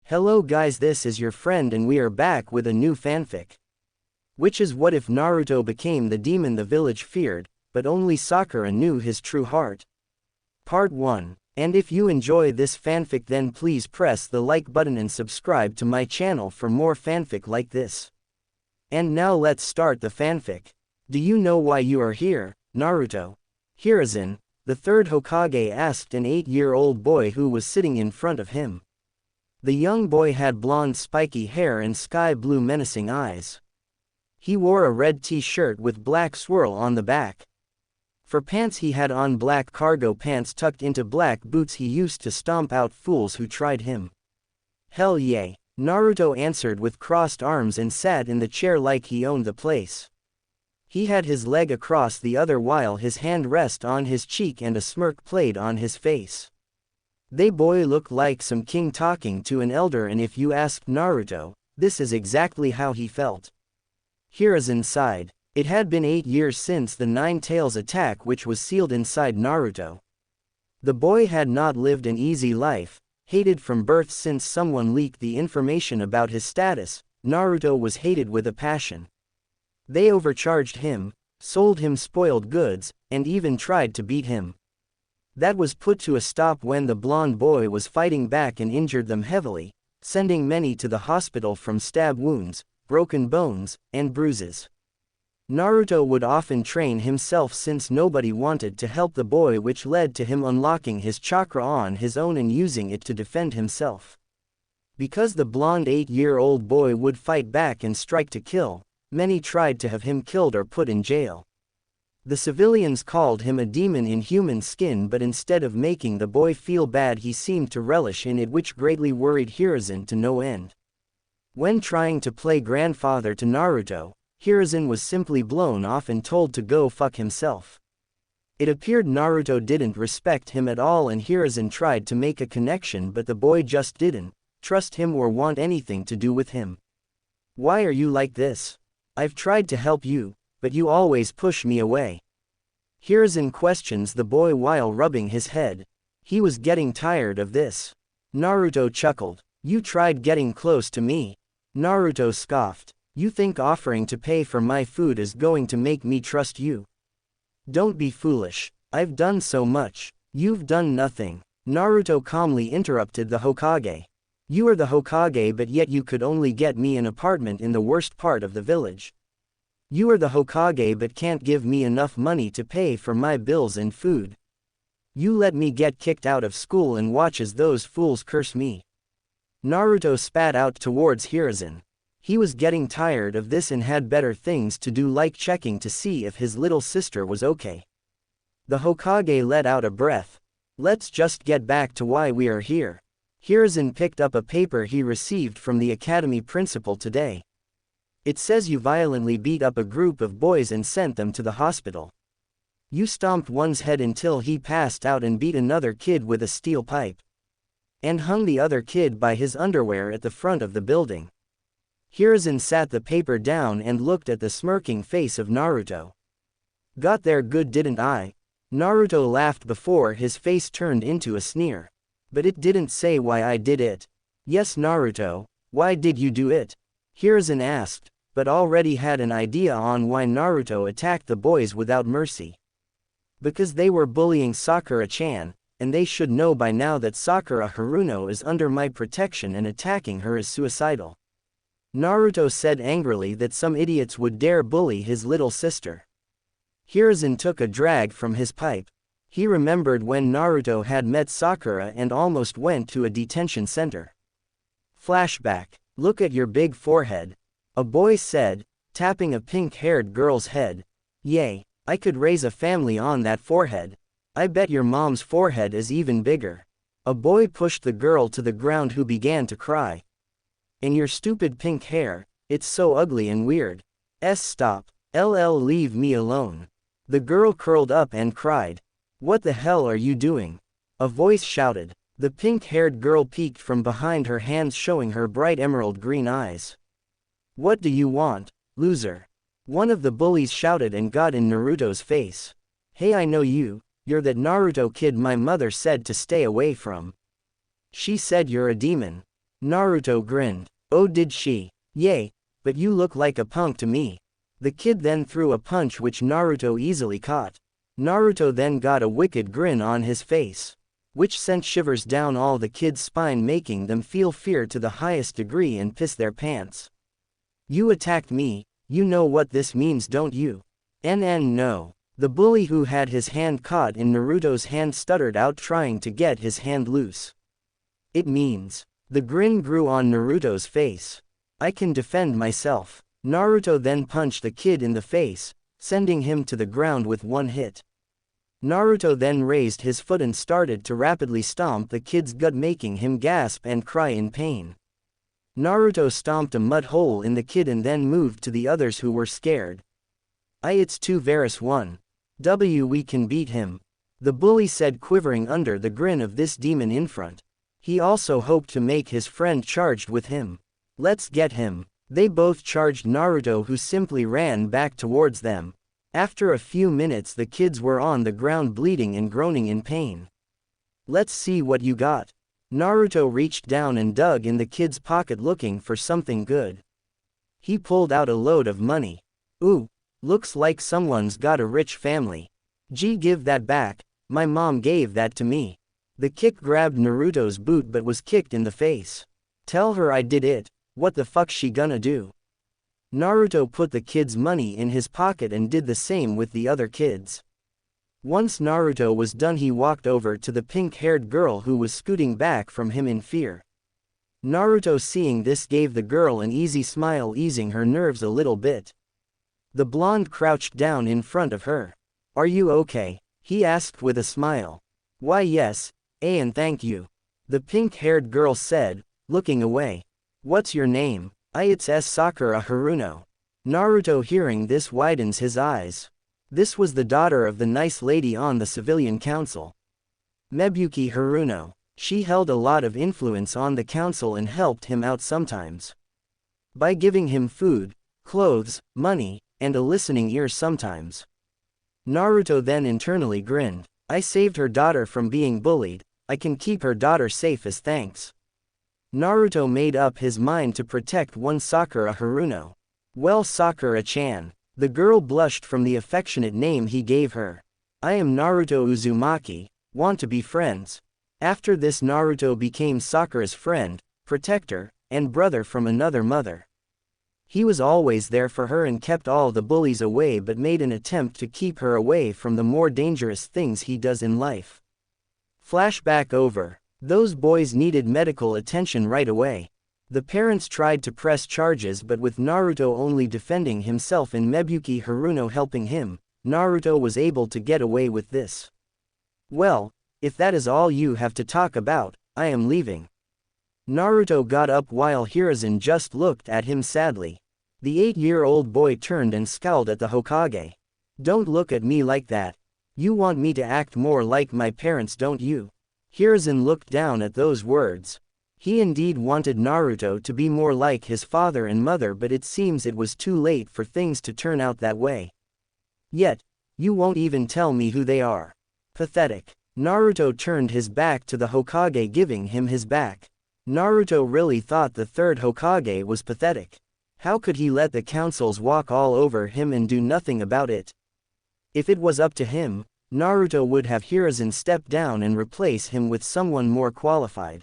Hello guys, this is your friend and we are back with a new fanfic. Which is what if Naruto became the demon the village feared, but only Sakura knew his true heart. Part 1. And if you enjoy this fanfic then please press the like button and subscribe to my channel for more fanfic like this. And now let's start the fanfic. Do you know why you are here, Naruto? Hiruzen, the third Hokage, asked an 8-year-old boy who was sitting in front of him. The young boy had blonde spiky hair and sky-blue menacing eyes. He wore a red t-shirt with black swirl on the back. For pants he had on black cargo pants tucked into black boots. He used to stomp out fools who tried him. Hell yeah, Naruto answered with crossed arms and sat in the chair like he owned the place. He had his leg across the other while his hand rested on his cheek and a smirk played on his face. They boy looked like some king talking to an elder, and if you asked Naruto, this is exactly how he felt. Hiruzen sighed. It had been 8 years since the Nine Tails attack which was sealed inside Naruto. The boy had not lived an easy life, hated from birth since someone leaked the information about his status. Naruto was hated with a passion. They overcharged him, sold him spoiled goods, and even tried to beat him. That was put to a stop when the blonde boy was fighting back and injured them heavily, sending many to the hospital from stab wounds, broken bones, and bruises. Naruto would often train himself since nobody wanted to help the boy, which led to him unlocking his chakra on his own and using it to defend himself. Because the blonde 8-year-old boy would fight back and strike to kill, many tried to have him killed or put in jail. The civilians called him a demon in human skin, but instead of making the boy feel bad he seemed to relish in it, which greatly worried Hiruzen to no end. When trying to play grandfather to Naruto, Hiruzen was simply blown off and told to go fuck himself. It appeared Naruto didn't respect him at all, and Hiruzen tried to make a connection, but the boy just didn't trust him or want anything to do with him. Why are you like this? I've tried to help you, but you always push me away. Hiruzen questions the boy while rubbing his head. He was getting tired of this. Naruto chuckled. You tried getting close to me. Naruto scoffed. You think offering to pay for my food is going to make me trust you? Don't be foolish. I've done so much. You've done nothing. Naruto calmly interrupted the Hokage. You are the Hokage, but yet you could only get me an apartment in the worst part of the village. You are the Hokage but can't give me enough money to pay for my bills and food. You let me get kicked out of school and watch as those fools curse me. Naruto spat out towards Hiruzen. He was getting tired of this and had better things to do, like checking to see if his little sister was okay. The Hokage let out a breath. Let's just get back to why we are here. Hiruzen picked up a paper he received from the academy principal today. It says you violently beat up a group of boys and sent them to the hospital. You stomped one's head until he passed out and beat another kid with a steel pipe. And hung the other kid by his underwear at the front of the building. Hiruzen sat the paper down and looked at the smirking face of Naruto. Got there good, didn't I? Naruto laughed before his face turned into a sneer. But it didn't say why I did it. Yes, Naruto, why did you do it? Hiruzen asked, but already had an idea on why Naruto attacked the boys without mercy. Because they were bullying Sakura-chan, and they should know by now that Sakura Haruno is under my protection and attacking her is suicidal. Naruto said angrily that some idiots would dare bully his little sister. Hiruzen took a drag from his pipe. He remembered when Naruto had met Sakura and almost went to a detention center. Flashback. Look at your big forehead. A boy said, tapping a pink-haired girl's head. Yay, I could raise a family on that forehead. I bet your mom's forehead is even bigger. A boy pushed the girl to the ground who began to cry. And your stupid pink hair, it's so ugly and weird. Stop. Leave me alone. The girl curled up and cried. What the hell are you doing? A voice shouted. The pink-haired girl peeked from behind her hands, showing her bright emerald green eyes. What do you want, loser? One of the bullies shouted and got in Naruto's face. Hey, I know you, you're that Naruto kid my mother said to stay away from. She said you're a demon. Naruto grinned. Oh, did she? Yay, but you look like a punk to me. The kid then threw a punch which Naruto easily caught. Naruto then got a wicked grin on his face, which sent shivers down all the kids' spine, making them feel fear to the highest degree and piss their pants. You attacked me, you know what this means, don't you? No. The bully who had his hand caught in Naruto's hand stuttered out, trying to get his hand loose. It means. The grin grew on Naruto's face. I can defend myself. Naruto then punched the kid in the face, sending him to the ground with one hit. Naruto then raised his foot and started to rapidly stomp the kid's gut, making him gasp and cry in pain. Naruto stomped a mud hole in the kid and then moved to the others who were scared. It's too Varus 1. We can beat him. The bully said, quivering under the grin of this demon in front. He also hoped to make his friend charged with him. Let's get him. They both charged Naruto, who simply ran back towards them. After a few minutes the kids were on the ground bleeding and groaning in pain. Let's see what you got. Naruto reached down and dug in the kid's pocket looking for something good. He pulled out a load of money. Ooh, looks like someone's got a rich family. Gee, give that back, my mom gave that to me. The kick grabbed Naruto's boot but was kicked in the face. Tell her I did it, what the fuck's she gonna do? Naruto put the kid's money in his pocket and did the same with the other kids. Once Naruto was done, he walked over to the pink-haired girl who was scooting back from him in fear. Naruto, seeing this, gave the girl an easy smile, easing her nerves a little bit. The blonde crouched down in front of her. Are you okay? He asked with a smile. Why yes, and thank you. The pink-haired girl said, looking away. What's your name? It's Sakura Haruno. Naruto, hearing this, widens his eyes. This was the daughter of the nice lady on the civilian council. Mebuki Haruno. She held a lot of influence on the council and helped him out sometimes by giving him food, clothes, money, and a listening ear sometimes. Naruto then internally grinned. I saved her daughter from being bullied, I can keep her daughter safe as thanks. Naruto made up his mind to protect one Sakura Haruno. Well, Sakura-chan. The girl blushed from the affectionate name he gave her. I am Naruto Uzumaki, want to be friends? After this, Naruto became Sakura's friend, protector, and brother from another mother. He was always there for her and kept all the bullies away, but made an attempt to keep her away from the more dangerous things he does in life. Flashback over. Those boys needed medical attention right away. The parents tried to press charges, but with Naruto only defending himself and Mebuki Haruno helping him, Naruto was able to get away with this. Well, if that is all you have to talk about, I am leaving. Naruto got up while Hiruzen just looked at him sadly. The 8-year-old boy turned and scowled at the Hokage. Don't look at me like that. You want me to act more like my parents, don't you? Hiruzen looked down at those words. He indeed wanted Naruto to be more like his father and mother, but it seems it was too late for things to turn out that way. Yet, you won't even tell me who they are. Pathetic. Naruto turned his back to the Hokage, giving him his back. Naruto really thought the third Hokage was pathetic. How could he let the councils walk all over him and do nothing about it? If it was up to him, Naruto would have Hiruzen step down and replace him with someone more qualified.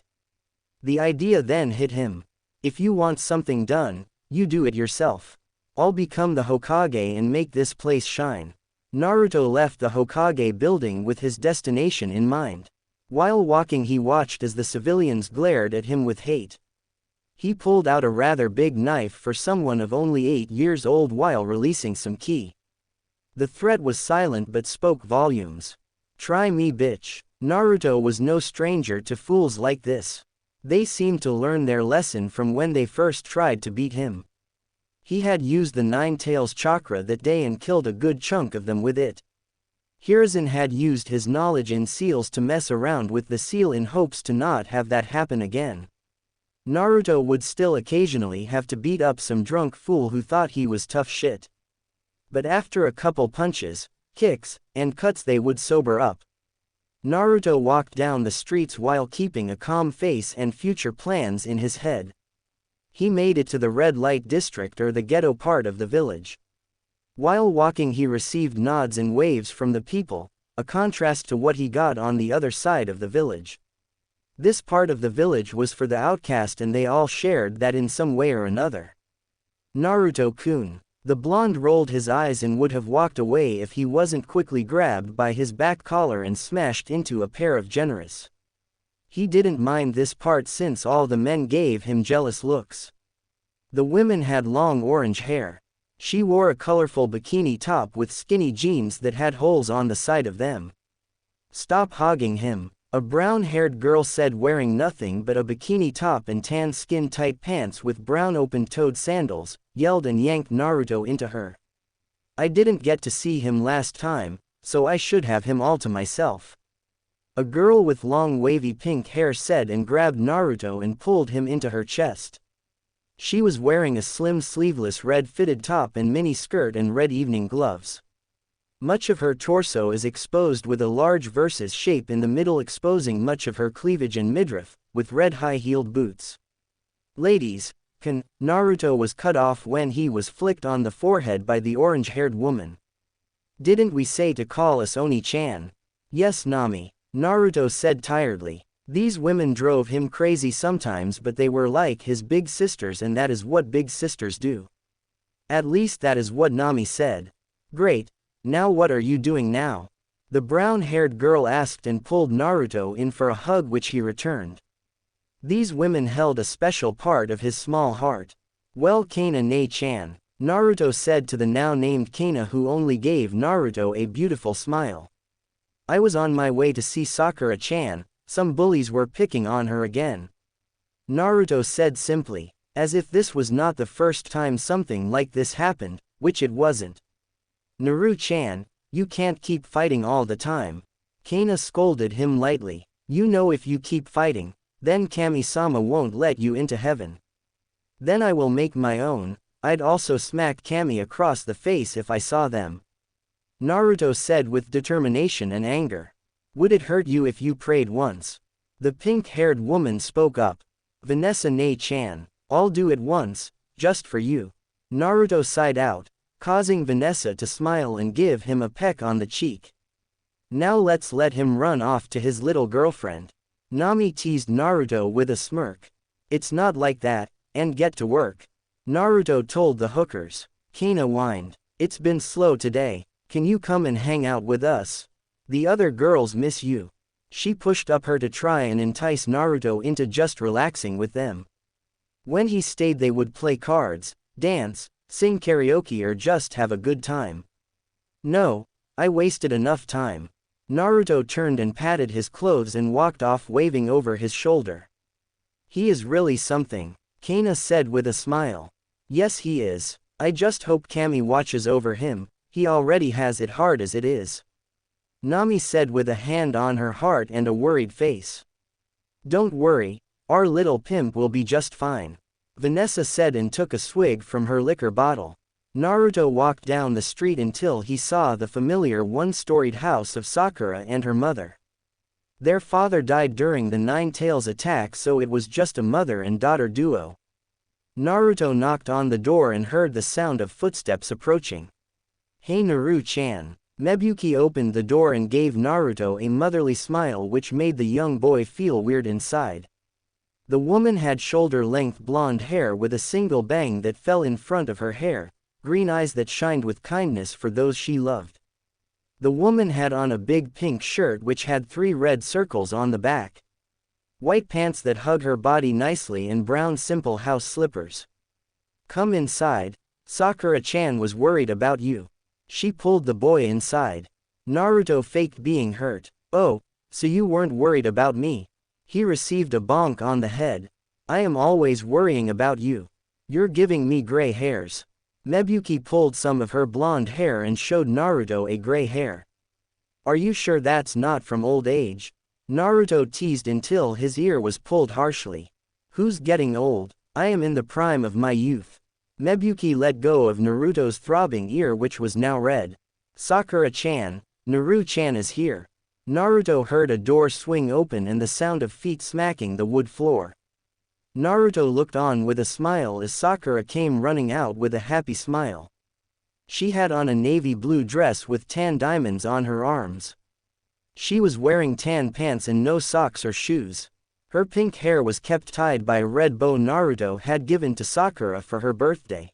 The idea then hit him. If you want something done, you do it yourself. I'll become the Hokage and make this place shine. Naruto left the Hokage building with his destination in mind. While walking, he watched as the civilians glared at him with hate. He pulled out a rather big knife for someone of only 8 years old while releasing some ki. The threat was silent but spoke volumes. Try me, bitch. Naruto was no stranger to fools like this. They seemed to learn their lesson from when they first tried to beat him. He had used the Nine Tails chakra that day and killed a good chunk of them with it. Hiruzen had used his knowledge in seals to mess around with the seal in hopes to not have that happen again. Naruto would still occasionally have to beat up some drunk fool who thought he was tough shit. But after a couple punches, kicks, and cuts they would sober up. Naruto walked down the streets while keeping a calm face and future plans in his head. He made it to the red light district or the ghetto part of the village. While walking he received nods and waves from the people, a contrast to what he got on the other side of the village. This part of the village was for the outcast and they all shared that in some way or another. Naruto-kun. The blonde rolled his eyes and would have walked away if he wasn't quickly grabbed by his back collar and smashed into a pair of generous. He didn't mind this part since all the men gave him jealous looks. The women had long orange hair. She wore a colorful bikini top with skinny jeans that had holes on the side of them. "Stop hogging him," a brown-haired girl said, wearing nothing but a bikini top and tan skin-tight pants with brown open-toed sandals, yelled and yanked Naruto into her. "I didn't get to see him last time, so I should have him all to myself." A girl with long wavy pink hair said and grabbed Naruto and pulled him into her chest. She was wearing a slim sleeveless red fitted top and mini skirt and red evening gloves. Much of her torso is exposed with a large versus shape in the middle exposing much of her cleavage and midriff, with red high-heeled boots. "Ladies, Naruto was cut off when he was flicked on the forehead by the orange-haired woman. "Didn't we say to call us Oni-chan?" "Yes, Nami," Naruto said tiredly. These women drove him crazy sometimes, but they were like his big sisters and that is what big sisters do. At least that is what Nami said. "Great. Now what are you doing now?" the brown-haired girl asked and pulled Naruto in for a hug which he returned. These women held a special part of his small heart. "Well, Kana-ne-chan," Naruto said to the now-named Kana, who only gave Naruto a beautiful smile. "I was on my way to see Sakura-chan. Some bullies were picking on her again," Naruto said simply, as if this was not the first time something like this happened, which it wasn't. "Naru-chan, you can't keep fighting all the time," Kana scolded him lightly. "You know if you keep fighting, then Kami-sama won't let you into heaven." "Then I will make my own. I'd also smack Kami across the face if I saw them," Naruto said with determination and anger. "Would it hurt you if you prayed once?" the pink-haired woman spoke up. "Vanessa-ne-chan, I'll do it once, just for you," Naruto sighed out, causing Vanessa to smile and give him a peck on the cheek. "Now let's let him run off to his little girlfriend," Nami teased Naruto with a smirk. "It's not like that, and get to work," Naruto told the hookers. Kana whined. "It's been slow today, can you come and hang out with us? The other girls miss you." She pushed up her to try and entice Naruto into just relaxing with them. When he stayed they would play cards, dance, sing karaoke or just have a good time. "No, I wasted enough time." Naruto turned and patted his clothes and walked off waving over his shoulder. "He is really something," Kana said with a smile. "Yes he is. I just hope Kami watches over him, he already has it hard as it is," Nami said with a hand on her heart and a worried face. "Don't worry, our little pimp will be just fine," Vanessa said and took a swig from her liquor bottle. Naruto walked down the street until he saw the familiar one-storied house of Sakura and her mother. Their father died during the Nine Tails attack, so it was just a mother and daughter duo. Naruto knocked on the door and heard the sound of footsteps approaching. "Hey Naru-chan." Mebuki opened the door and gave Naruto a motherly smile which made the young boy feel weird inside. The woman had shoulder-length blonde hair with a single bang that fell in front of her hair, green eyes that shined with kindness for those she loved. The woman had on a big pink shirt which had 3 red circles on the back, white pants that hug her body nicely and brown simple house slippers. "Come inside, Sakura-chan was worried about you." She pulled the boy inside. Naruto faked being hurt. "Oh, so you weren't worried about me?" He received a bonk on the head. "I am always worrying about you. You're giving me gray hairs." Mebuki pulled some of her blonde hair and showed Naruto a gray hair. "Are you sure that's not from old age?" Naruto teased until his ear was pulled harshly. "Who's getting old? I am in the prime of my youth." Mebuki let go of Naruto's throbbing ear which was now red. "Sakura-chan, Naru-chan is here." Naruto heard a door swing open and the sound of feet smacking the wood floor. Naruto looked on with a smile as Sakura came running out with a happy smile. She had on a navy blue dress with tan diamonds on her arms. She was wearing tan pants and no socks or shoes. Her pink hair was kept tied by a red bow Naruto had given to Sakura for her birthday.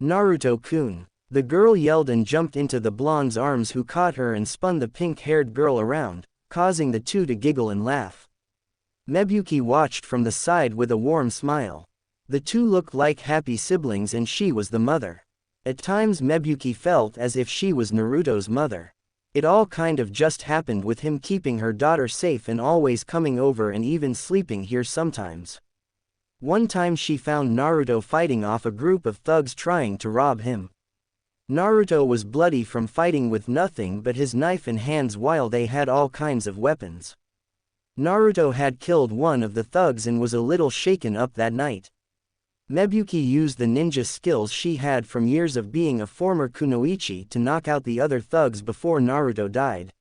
Naruto-kun. The girl yelled and jumped into the blonde's arms, who caught her and spun the pink-haired girl around, causing the two to giggle and laugh. Mebuki watched from the side with a warm smile. The two looked like happy siblings and she was the mother. At times Mebuki felt as if she was Naruto's mother. It all kind of just happened with him keeping her daughter safe and always coming over and even sleeping here sometimes. One time she found Naruto fighting off a group of thugs trying to rob him. Naruto was bloody from fighting with nothing but his knife and hands while they had all kinds of weapons. Naruto had killed one of the thugs and was a little shaken up that night. Mebuki used the ninja skills she had from years of being a former kunoichi to knock out the other thugs before Naruto died.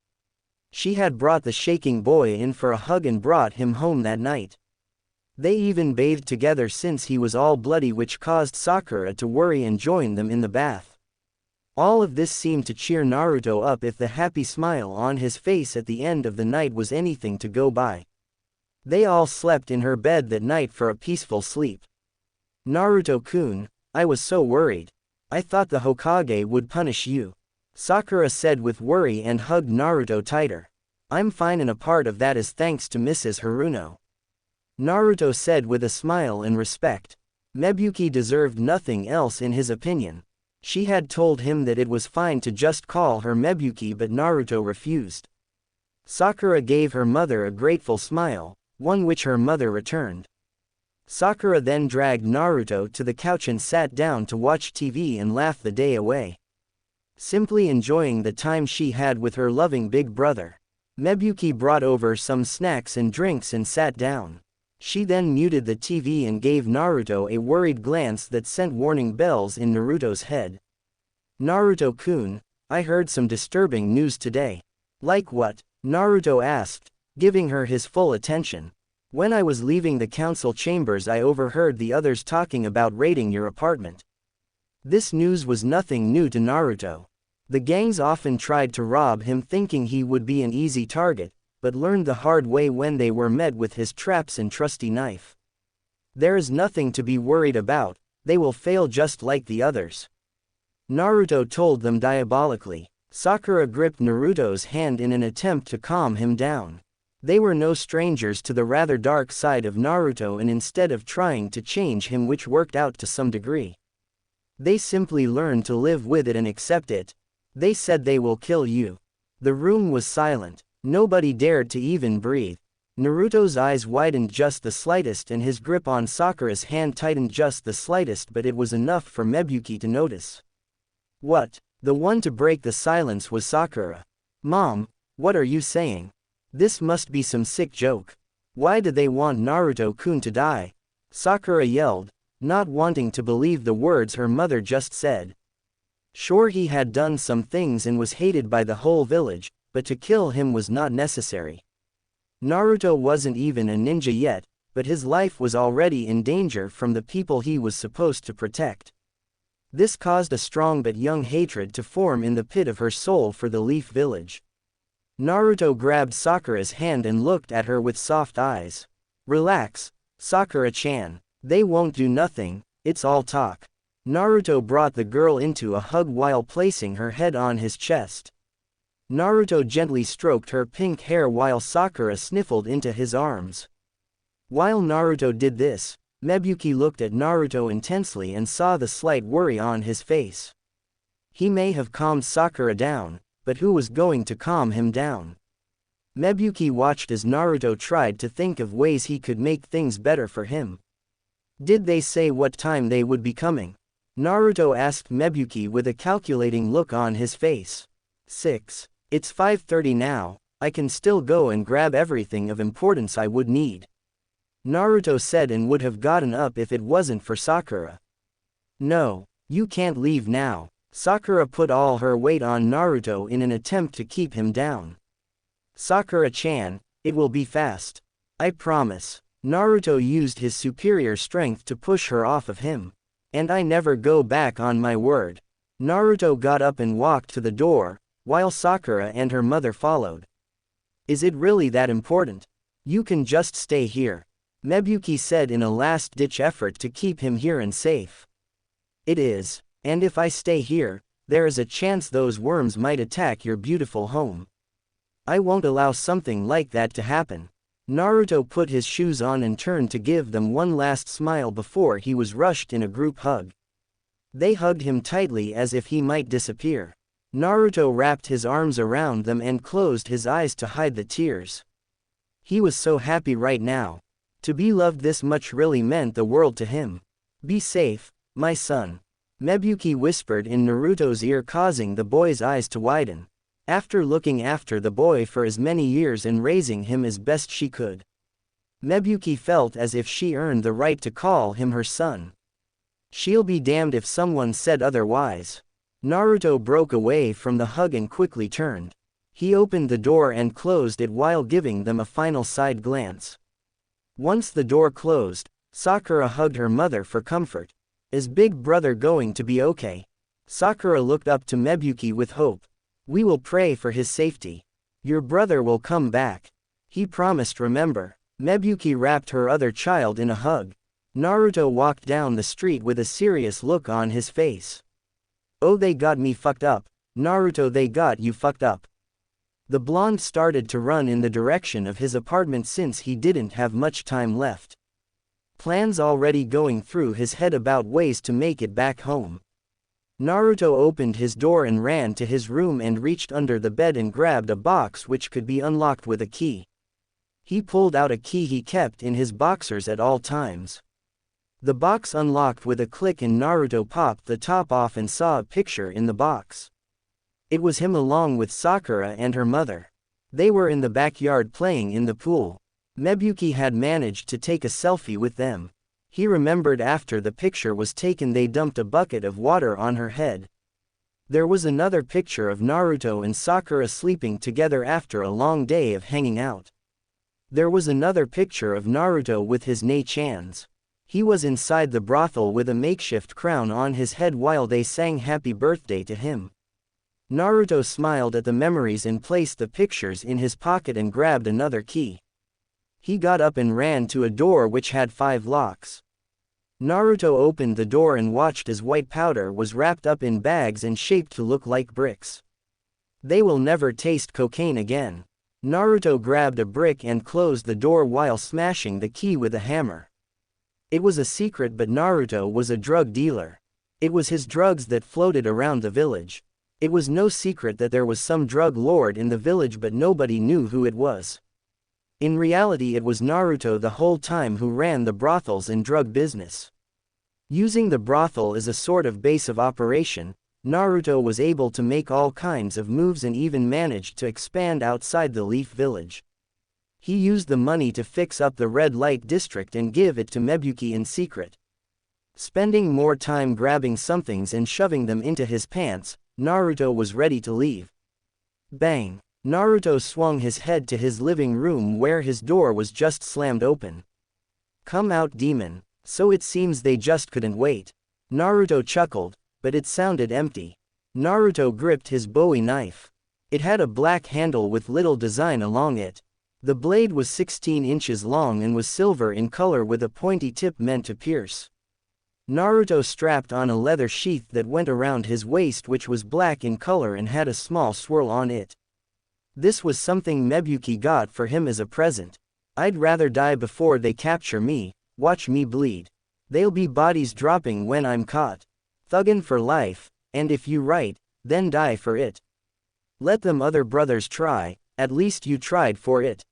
She had brought the shaking boy in for a hug and brought him home that night. They even bathed together since he was all bloody, which caused Sakura to worry and join them in the bath. All of this seemed to cheer Naruto up, if the happy smile on his face at the end of the night was anything to go by. They all slept in her bed that night for a peaceful sleep. Naruto-kun, I was so worried. I thought the Hokage would punish you. Sakura said with worry and hugged Naruto tighter. I'm fine, and a part of that is thanks to Mrs. Haruno. Naruto said with a smile and respect. Mebuki deserved nothing else in his opinion. She had told him that it was fine to just call her Mebuki, but Naruto refused. Sakura gave her mother a grateful smile, one which her mother returned. Sakura then dragged Naruto to the couch and sat down to watch TV and laugh the day away. Simply enjoying the time she had with her loving big brother. Mebuki brought over some snacks and drinks and sat down. She then muted the TV and gave Naruto a worried glance that sent warning bells in Naruto's head. Naruto-kun, I heard some disturbing news today. Like what? Naruto asked, giving her his full attention. When I was leaving the council chambers, I overheard the others talking about raiding your apartment. This news was nothing new to Naruto. The gangs often tried to rob him, thinking he would be an easy target, but learned the hard way when they were met with his traps and trusty knife. There is nothing to be worried about, they will fail just like the others. Naruto told them diabolically. Sakura gripped Naruto's hand in an attempt to calm him down. They were no strangers to the rather dark side of Naruto, and instead of trying to change him, which worked out to some degree, they simply learned to live with it and accept it. They said they will kill you. The room was silent. Nobody dared to even breathe. Naruto's eyes widened just the slightest and his grip on Sakura's hand tightened just the slightest, but it was enough for Mebuki to notice. What? The one to break the silence was Sakura. Mom, what are you saying? This must be some sick joke. Why did they want Naruto-kun to die? Sakura yelled, not wanting to believe the words her mother just said. Sure, he had done some things and was hated by the whole village, but to kill him was not necessary. Naruto wasn't even a ninja yet, but his life was already in danger from the people he was supposed to protect. This caused a strong but young hatred to form in the pit of her soul for the Leaf Village. Naruto grabbed Sakura's hand and looked at her with soft eyes. Relax, Sakura-chan. They won't do nothing, it's all talk. Naruto brought the girl into a hug while placing her head on his chest. Naruto gently stroked her pink hair while Sakura sniffled into his arms. While Naruto did this, Mebuki looked at Naruto intensely and saw the slight worry on his face. He may have calmed Sakura down, but who was going to calm him down? Mebuki watched as Naruto tried to think of ways he could make things better for him. Did they say what time they would be coming? Naruto asked Mebuki with a calculating look on his face. 6. It's 5:30 now, I can still go and grab everything of importance I would need. Naruto said and would have gotten up if it wasn't for Sakura. No, you can't leave now. Sakura put all her weight on Naruto in an attempt to keep him down. Sakura-chan, it will be fast. I promise. Naruto used his superior strength to push her off of him. And I never go back on my word. Naruto got up and walked to the door, while Sakura and her mother followed. Is it really that important? You can just stay here. Mebuki said in a last-ditch effort to keep him here and safe. It is. And if I stay here, there is a chance those worms might attack your beautiful home. I won't allow something like that to happen. Naruto put his shoes on and turned to give them one last smile before he was rushed in a group hug. They hugged him tightly as if he might disappear. Naruto wrapped his arms around them and closed his eyes to hide the tears. He was so happy right now. To be loved this much really meant the world to him. Be safe, my son. Mebuki whispered in Naruto's ear, causing the boy's eyes to widen. After looking after the boy for as many years and raising him as best she could, Mebuki felt as if she earned the right to call him her son. She'll be damned if someone said otherwise. Naruto broke away from the hug and quickly turned. He opened the door and closed it while giving them a final side glance. Once the door closed, Sakura hugged her mother for comfort. Is Big Brother going to be okay? Sakura looked up to Mebuki with hope. We will pray for his safety. Your brother will come back. He promised, remember. Mebuki wrapped her other child in a hug. Naruto walked down the street with a serious look on his face. Oh, they got me fucked up. Naruto, they got you fucked up. The blonde started to run in the direction of his apartment since he didn't have much time left. Plans already going through his head about ways to make it back home. Naruto opened his door and ran to his room and reached under the bed and grabbed a box which could be unlocked with a key. He pulled out a key he kept in his boxers at all times. The box unlocked with a click and Naruto popped the top off and saw a picture in the box. It was him along with Sakura and her mother. They were in the backyard playing in the pool. Mebuki had managed to take a selfie with them. He remembered after the picture was taken they dumped a bucket of water on her head. There was another picture of Naruto and Sakura sleeping together after a long day of hanging out. There was another picture of Naruto with his nei-chans. He was inside the brothel with a makeshift crown on his head while they sang happy birthday to him. Naruto smiled at the memories and placed the pictures in his pocket and grabbed another key. He got up and ran to a door which had 5 locks. Naruto opened the door and watched as white powder was wrapped up in bags and shaped to look like bricks. They will never taste cocaine again. Naruto grabbed a brick and closed the door while smashing the key with a hammer. It was a secret, but Naruto was a drug dealer. It was his drugs that floated around the village. It was no secret that there was some drug lord in the village, but nobody knew who it was. In reality, it was Naruto the whole time who ran the brothels and drug business. Using the brothel as a sort of base of operation, Naruto was able to make all kinds of moves and even managed to expand outside the Leaf Village. He used the money to fix up the red light district and give it to Mebuki in secret. Spending more time grabbing somethings and shoving them into his pants, Naruto was ready to leave. Bang! Naruto swung his head to his living room where his door was just slammed open. Come out, demon. So it seems they just couldn't wait. Naruto chuckled, but it sounded empty. Naruto gripped his Bowie knife. It had a black handle with little design along it. The blade was 16 inches long and was silver in color with a pointy tip meant to pierce. Naruto strapped on a leather sheath that went around his waist, which was black in color and had a small swirl on it. This was something Mebuki got for him as a present. I'd rather die before they capture me. Watch me bleed. They'll be bodies dropping when I'm caught. Thuggin' for life, and if you right, then die for it. Let them other brothers try, at least you tried for it.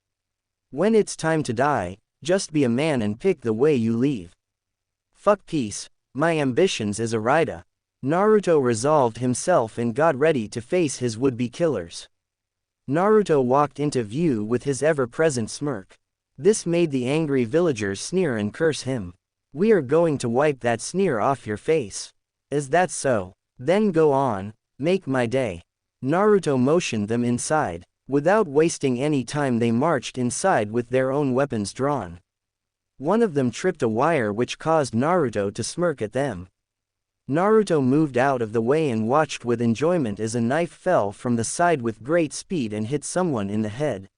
When it's time to die, just be a man and pick the way you leave. Fuck peace, my ambitions as a Raida. Naruto resolved himself and got ready to face his would-be killers. Naruto walked into view with his ever-present smirk. This made the angry villagers sneer and curse him. We are going to wipe that sneer off your face. Is that so? Then go on, make my day. Naruto motioned them inside. Without wasting any time they marched inside with their own weapons drawn. One of them tripped a wire which caused Naruto to smirk at them. Naruto moved out of the way and watched with enjoyment as a knife fell from the side with great speed and hit someone in the head,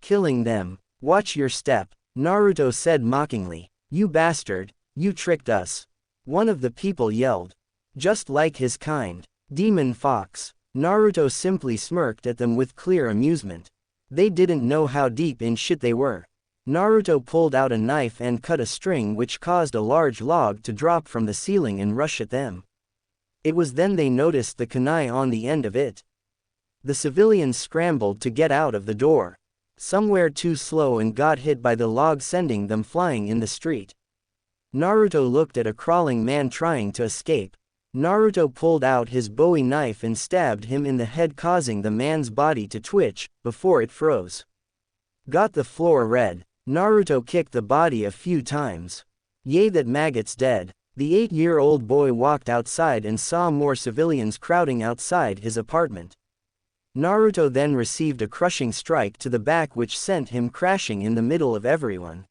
killing them. "Watch your step," Naruto said mockingly. "You bastard, you tricked us," one of the people yelled. "Just like his kind. Demon fox." Naruto simply smirked at them with clear amusement. They didn't know how deep in shit they were. Naruto pulled out a knife and cut a string which caused a large log to drop from the ceiling and rush at them. It was then they noticed the kunai on the end of it. The civilians scrambled to get out of the door. Somewhere too slow and got hit by the log, sending them flying in the street. Naruto looked at a crawling man trying to escape. Naruto pulled out his bowie knife and stabbed him in the head, causing the man's body to twitch before it froze. Got the floor red. Naruto kicked the body a few times. "Yay, that maggot's dead." The 8-year-old boy walked outside and saw more civilians crowding outside his apartment. Naruto then received a crushing strike to the back which sent him crashing in the middle of everyone.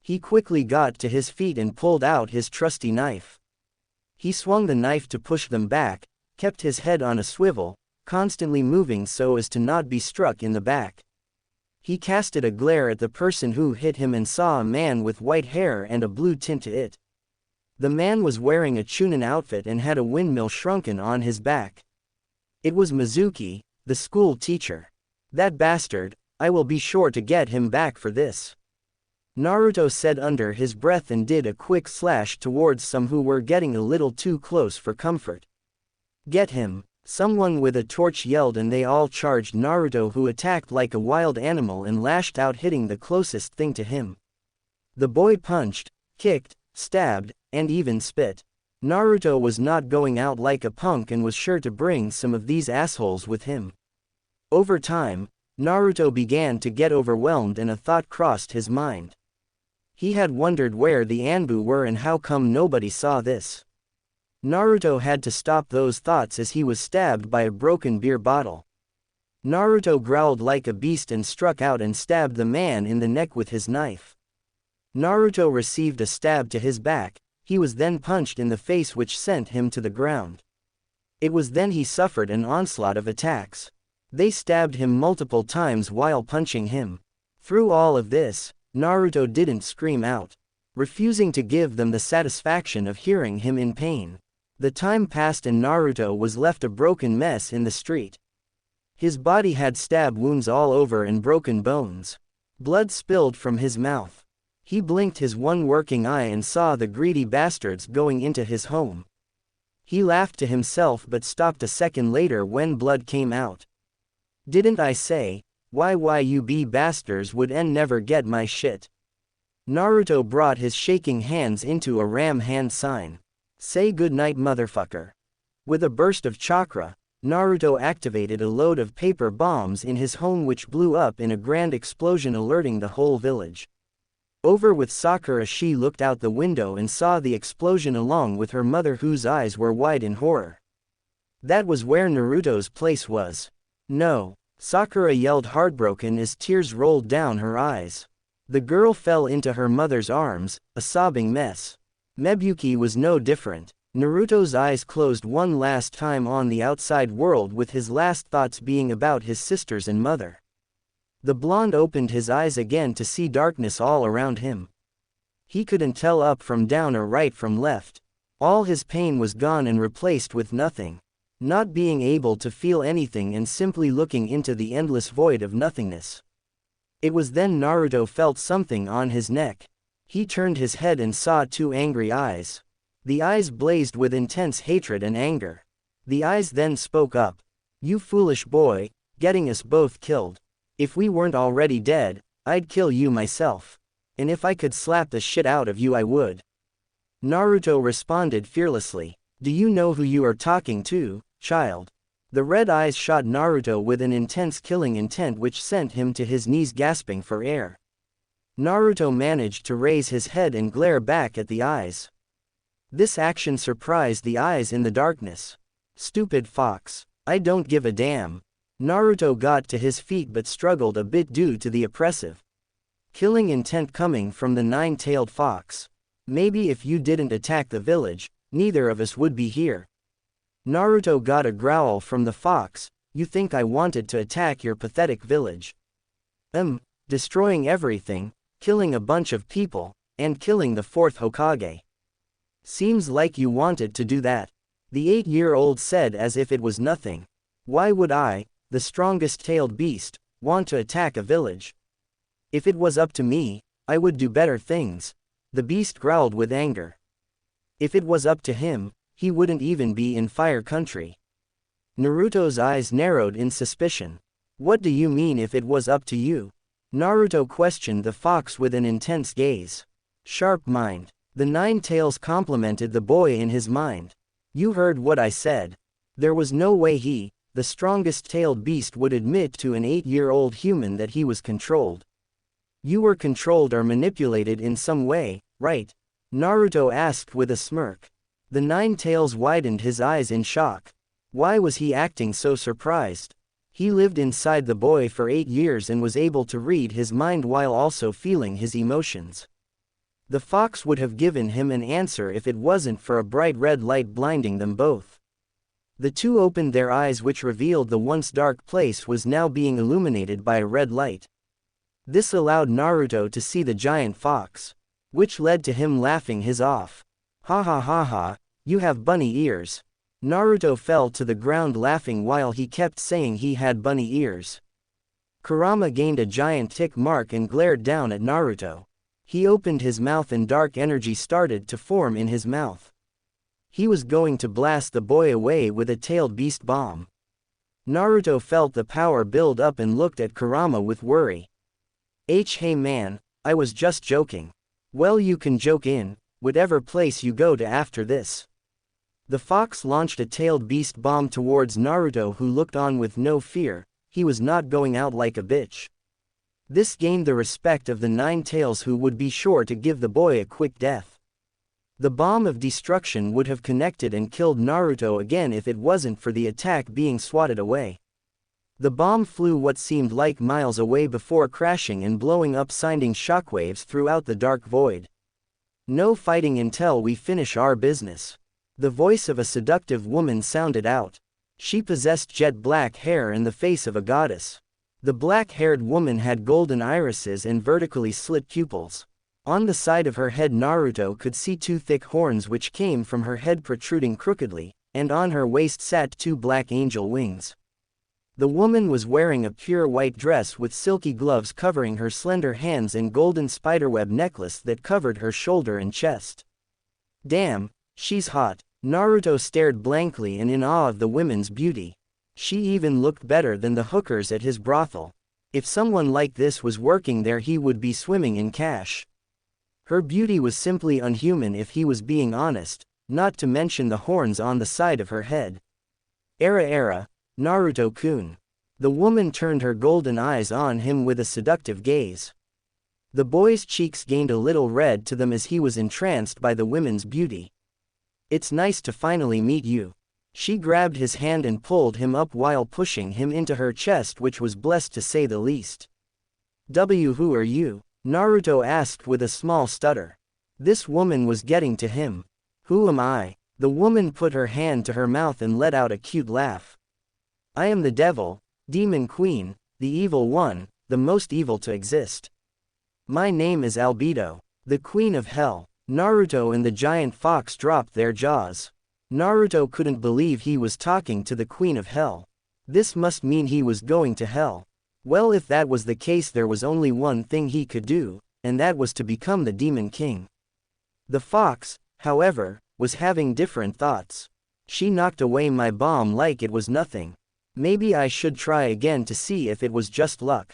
He quickly got to his feet and pulled out his trusty knife. He swung the knife to push them back, kept his head on a swivel, constantly moving so as to not be struck in the back. He casted a glare at the person who hit him and saw a man with white hair and a blue tint to it. The man was wearing a Chunin outfit and had a windmill shrunken on his back. It was Mizuki, the school teacher. "That bastard, I will be sure to get him back for this," Naruto said under his breath and did a quick slash towards some who were getting a little too close for comfort. "Get him!" Someone with a torch yelled and they all charged Naruto, who attacked like a wild animal and lashed out, hitting the closest thing to him. The boy punched, kicked, stabbed, and even spit. Naruto was not going out like a punk and was sure to bring some of these assholes with him. Over time, Naruto began to get overwhelmed and a thought crossed his mind. He had wondered where the Anbu were and how come nobody saw this. Naruto had to stop those thoughts as he was stabbed by a broken beer bottle. Naruto growled like a beast and struck out and stabbed the man in the neck with his knife. Naruto received a stab to his back. He was then punched in the face which sent him to the ground. It was then he suffered an onslaught of attacks. They stabbed him multiple times while punching him. Through all of this, Naruto didn't scream out, refusing to give them the satisfaction of hearing him in pain. The time passed and Naruto was left a broken mess in the street. His body had stab wounds all over and broken bones. Blood spilled from his mouth. He blinked his one working eye and saw the greedy bastards going into his home. He laughed to himself but stopped a second later when blood came out. "Didn't I say, why you be bastards would never get my shit?" Naruto brought his shaking hands into a ram hand sign. "Say goodnight, motherfucker." With a burst of chakra, Naruto activated a load of paper bombs in his home which blew up in a grand explosion, alerting the whole village. Over with Sakura, she looked out the window and saw the explosion along with her mother, whose eyes were wide in horror. That was where Naruto's place was. "No!" Sakura yelled, heartbroken as tears rolled down her eyes. The girl fell into her mother's arms, a sobbing mess. Mebuki was no different. Naruto's eyes closed one last time on the outside world, with his last thoughts being about his sisters and mother. The blonde opened his eyes again to see darkness all around him. He couldn't tell up from down or right from left. All his pain was gone and replaced with nothing. Not being able to feel anything and simply looking into the endless void of nothingness. It was then Naruto felt something on his neck. He turned his head and saw two angry eyes. The eyes blazed with intense hatred and anger. The eyes then spoke up. "You foolish boy, getting us both killed. If we weren't already dead, I'd kill you myself. And if I could slap the shit out of you, I would." Naruto responded fearlessly. "Do you know who you are talking to, child?" The red eyes shot Naruto with an intense killing intent which sent him to his knees gasping for air. Naruto managed to raise his head and glare back at the eyes. This action surprised the eyes in the darkness. "Stupid fox, I don't give a damn." Naruto got to his feet but struggled a bit due to the oppressive killing intent coming from the nine-tailed fox. Maybe if you didn't attack the village, neither of us would be here. Naruto got a growl from the fox. You think I wanted to attack your pathetic village? Destroying everything, killing a bunch of people, and killing the fourth Hokage. Seems like you wanted to do that. The 8-year-old said as if it was nothing. Why would I, the strongest tailed beast, want to attack a village? If it was up to me, I would do better things. The beast growled with anger. If it was up to him, he wouldn't even be in Fire Country. Naruto's eyes narrowed in suspicion. What do you mean if it was up to you? Naruto questioned the fox with an intense gaze. Sharp mind. The nine tails complimented the boy in his mind. You heard what I said. There was no way he, the strongest tailed beast, would admit to an 8-year-old human that he was controlled. You were controlled or manipulated in some way, right? Naruto asked with a smirk. The nine tails widened his eyes in shock. Why was he acting so surprised? He lived inside the boy for 8 years and was able to read his mind while also feeling his emotions. The fox would have given him an answer if it wasn't for a bright red light blinding them both. The two opened their eyes, which revealed the once dark place was now being illuminated by a red light. This allowed Naruto to see the giant fox, which led to him laughing his off. Ha ha ha ha, you have bunny ears. Naruto fell to the ground laughing while he kept saying he had bunny ears. Kurama gained a giant tick mark and glared down at Naruto. He opened his mouth and dark energy started to form in his mouth. He was going to blast the boy away with a tailed beast bomb. Naruto felt the power build up and looked at Kurama with worry. Hey man, I was just joking. Well, you can joke in whatever place you go to after this. The fox launched a tailed beast bomb towards Naruto, who looked on with no fear. He was not going out like a bitch. This gained the respect of the nine tails, who would be sure to give the boy a quick death. The bomb of destruction would have connected and killed Naruto again if it wasn't for the attack being swatted away. The bomb flew what seemed like miles away before crashing and blowing up, sending shockwaves throughout the dark void. No fighting until we finish our business. The voice of a seductive woman sounded out. She possessed jet black hair and the face of a goddess. The black-haired woman had golden irises and vertically slit pupils. On the side of her head Naruto could see 2 thick horns which came from her head protruding crookedly, and on her waist sat 2 black angel wings. The woman was wearing a pure white dress with silky gloves covering her slender hands and golden spiderweb necklace that covered her shoulder and chest. Damn, she's hot. Naruto stared blankly and in awe of the woman's beauty. She even looked better than the hookers at his brothel. If someone like this was working there, he would be swimming in cash. Her beauty was simply unhuman if he was being honest, not to mention the horns on the side of her head. Era, Naruto-kun. The woman turned her golden eyes on him with a seductive gaze. The boy's cheeks gained a little red to them as he was entranced by the woman's beauty. It's nice to finally meet you. She grabbed his hand and pulled him up while pushing him into her chest, which was blessed to say the least. Who are you? Naruto asked with a small stutter. This woman was getting to him. Who am I? The woman put her hand to her mouth and let out a cute laugh. I am the devil, demon queen, the evil one, the most evil to exist. My name is Albedo, the queen of hell. Naruto and the giant fox dropped their jaws. Naruto couldn't believe he was talking to the queen of hell. This must mean he was going to hell. Well, if that was the case, there was only one thing he could do, and that was to become the demon king. The fox, however, was having different thoughts. She knocked away my bomb like it was nothing. Maybe I should try again to see if it was just luck.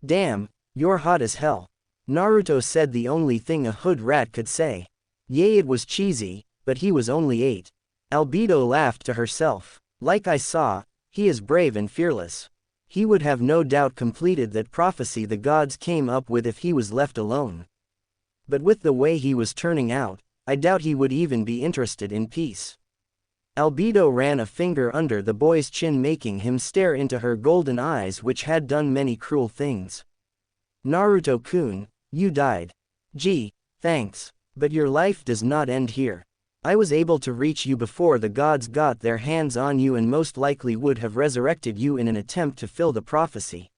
Damn, you're hot as hell. Naruto said the only thing a hood rat could say. Yay, it was cheesy, but he was only 8. Albedo laughed to herself. Like I saw, he is brave and fearless. He would have no doubt completed that prophecy the gods came up with if he was left alone. But with the way he was turning out, I doubt he would even be interested in peace. Albedo ran a finger under the boy's chin, making him stare into her golden eyes, which had done many cruel things. Naruto-kun, you died. Gee, thanks. But your life does not end here. I was able to reach you before the gods got their hands on you, and most likely would have resurrected you in an attempt to fill the prophecy.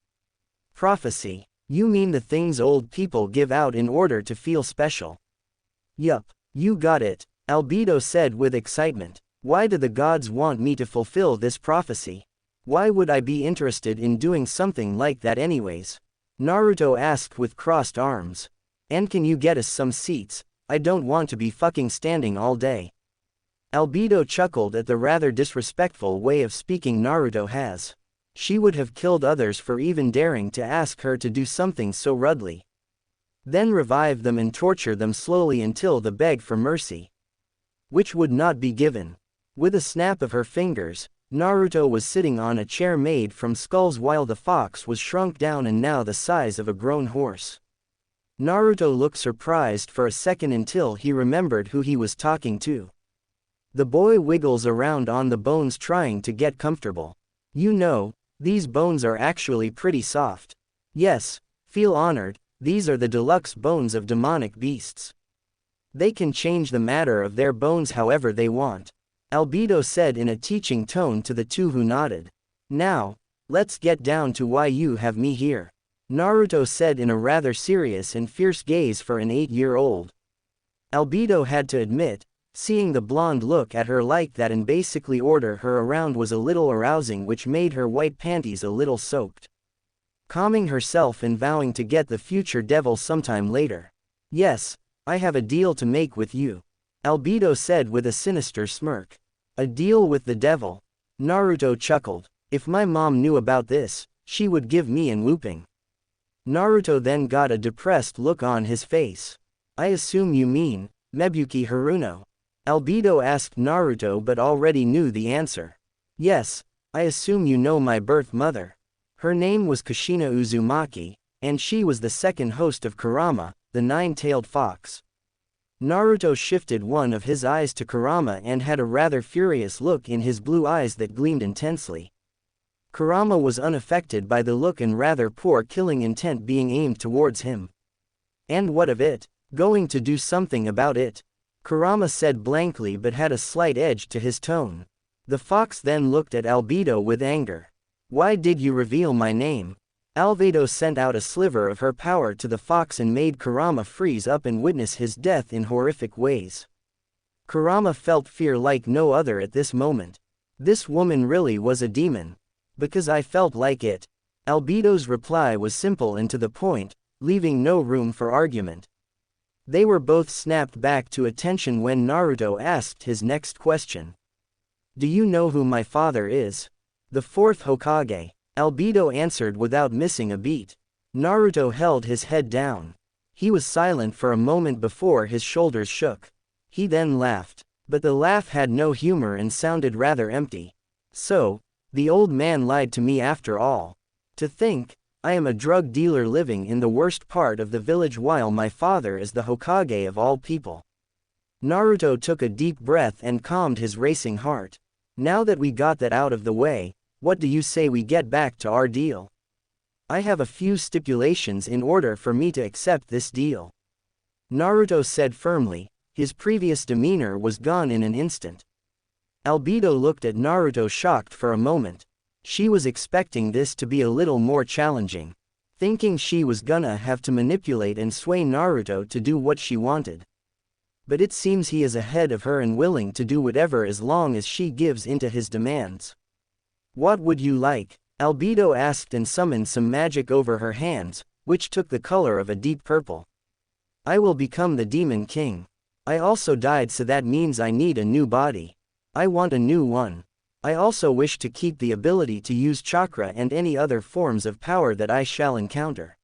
Prophecy? You mean the things old people give out in order to feel special? Yup, you got it, Albedo said with excitement. Why do the gods want me to fulfill this prophecy? Why would I be interested in doing something like that anyways? Naruto asked with crossed arms. And can you get us some seats? I don't want to be fucking standing all day. Albedo chuckled at the rather disrespectful way of speaking Naruto has. She would have killed others for even daring to ask her to do something so rudely. Then revive them and torture them slowly until they beg for mercy, which would not be given. With a snap of her fingers, Naruto was sitting on a chair made from skulls while the fox was shrunk down and now the size of a grown horse. Naruto looked surprised for a second until he remembered who he was talking to. The boy wiggles around on the bones trying to get comfortable. You know, these bones are actually pretty soft. Yes, feel honored, these are the deluxe bones of demonic beasts. They can change the matter of their bones however they want, Albedo said in a teaching tone to the two who nodded. Now, let's get down to why you have me here, Naruto said in a rather serious and fierce gaze for an 8-year-old. Albedo had to admit, seeing the blonde look at her like that and basically order her around was a little arousing, which made her white panties a little soaked. Calming herself and vowing to get the future devil sometime later. Yes, I have a deal to make with you, Albedo said with a sinister smirk. A deal with the devil? Naruto chuckled. If my mom knew about this, she would give me an whooping. Naruto then got a depressed look on his face. I assume you mean Mebuki Haruno? Albedo asked Naruto but already knew the answer. Yes, I assume you know my birth mother. Her name was Kushina Uzumaki, and she was the second host of Kurama, the nine-tailed fox. Naruto shifted one of his eyes to Kurama and had a rather furious look in his blue eyes that gleamed intensely. Kurama was unaffected by the look and rather poor killing intent being aimed towards him. And what of it? Going to do something about it? Kurama said blankly but had a slight edge to his tone. The fox then looked at Albedo with anger. Why did you reveal my name? Albedo sent out a sliver of her power to the fox and made Kurama freeze up and witness his death in horrific ways. Kurama felt fear like no other at this moment. This woman really was a demon. Because I felt like it. Albedo's reply was simple and to the point, leaving no room for argument. They were both snapped back to attention when Naruto asked his next question. Do you know who my father is? The fourth Hokage, Albedo answered without missing a beat. Naruto held his head down. He was silent for a moment before his shoulders shook. He then laughed. But the laugh had no humor and sounded rather empty. So, the old man lied to me after all. To think, I am a drug dealer living in the worst part of the village while my father is the Hokage of all people. Naruto took a deep breath and calmed his racing heart. Now that we got that out of the way, what do you say we get back to our deal? I have a few stipulations in order for me to accept this deal, Naruto said firmly. His previous demeanor was gone in an instant. Albedo looked at Naruto shocked for a moment. She was expecting this to be a little more challenging, thinking she was gonna have to manipulate and sway Naruto to do what she wanted. But it seems he is ahead of her and willing to do whatever as long as she gives into his demands. What would you like? Albedo asked and summoned some magic over her hands, which took the color of a deep purple. I will become the Demon King. I also died, so that means I need a new body. I want a new one. I also wish to keep the ability to use chakra and any other forms of power that I shall encounter.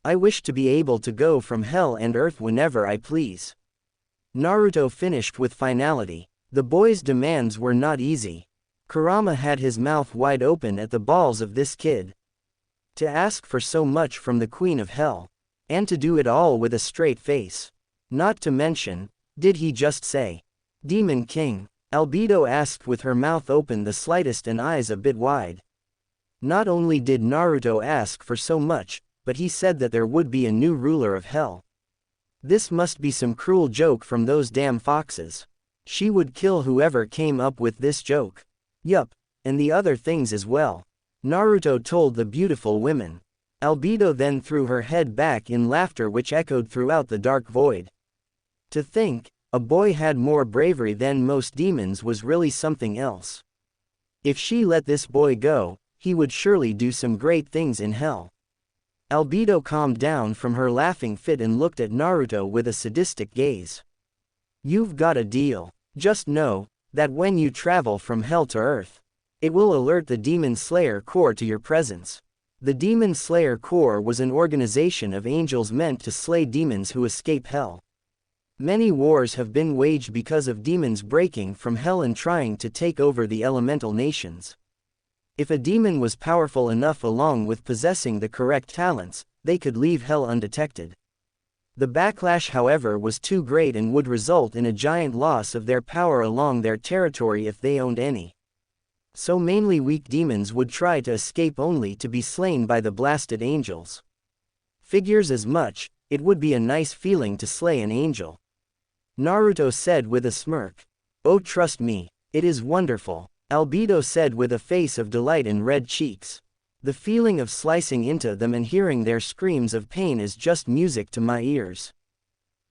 I wish to be able to go from hell and earth whenever I please. Naruto finished with finality. The boy's demands were not easy. Kurama had his mouth wide open at the balls of this kid. To ask for so much from the Queen of Hell. And to do it all with a straight face. Not to mention, did he just say, Demon King? Albedo asked with her mouth open the slightest and eyes a bit wide. Not only did Naruto ask for so much, but he said that there would be a new ruler of hell. This must be some cruel joke from those damn foxes. She would kill whoever came up with this joke. Yup, and the other things as well. Naruto told the beautiful women. Albedo then threw her head back in laughter which echoed throughout the dark void. To think, a boy had more bravery than most demons was really something else. If she let this boy go, he would surely do some great things in hell. Albedo calmed down from her laughing fit and looked at Naruto with a sadistic gaze. You've got a deal. Just know that when you travel from hell to earth, it will alert the Demon Slayer Corps to your presence. The Demon Slayer Corps was an organization of angels meant to slay demons who escape hell. Many wars have been waged because of demons breaking from hell and trying to take over the elemental nations. If a demon was powerful enough along with possessing the correct talents, they could leave hell undetected. The backlash, however, was too great and would result in a giant loss of their power along their territory if they owned any. So mainly weak demons would try to escape only to be slain by the blasted angels. Figures as much, it would be a nice feeling to slay an angel. Naruto said with a smirk. Oh, trust me, it is wonderful. Albedo said with a face of delight and red cheeks. The feeling of slicing into them and hearing their screams of pain is just music to my ears.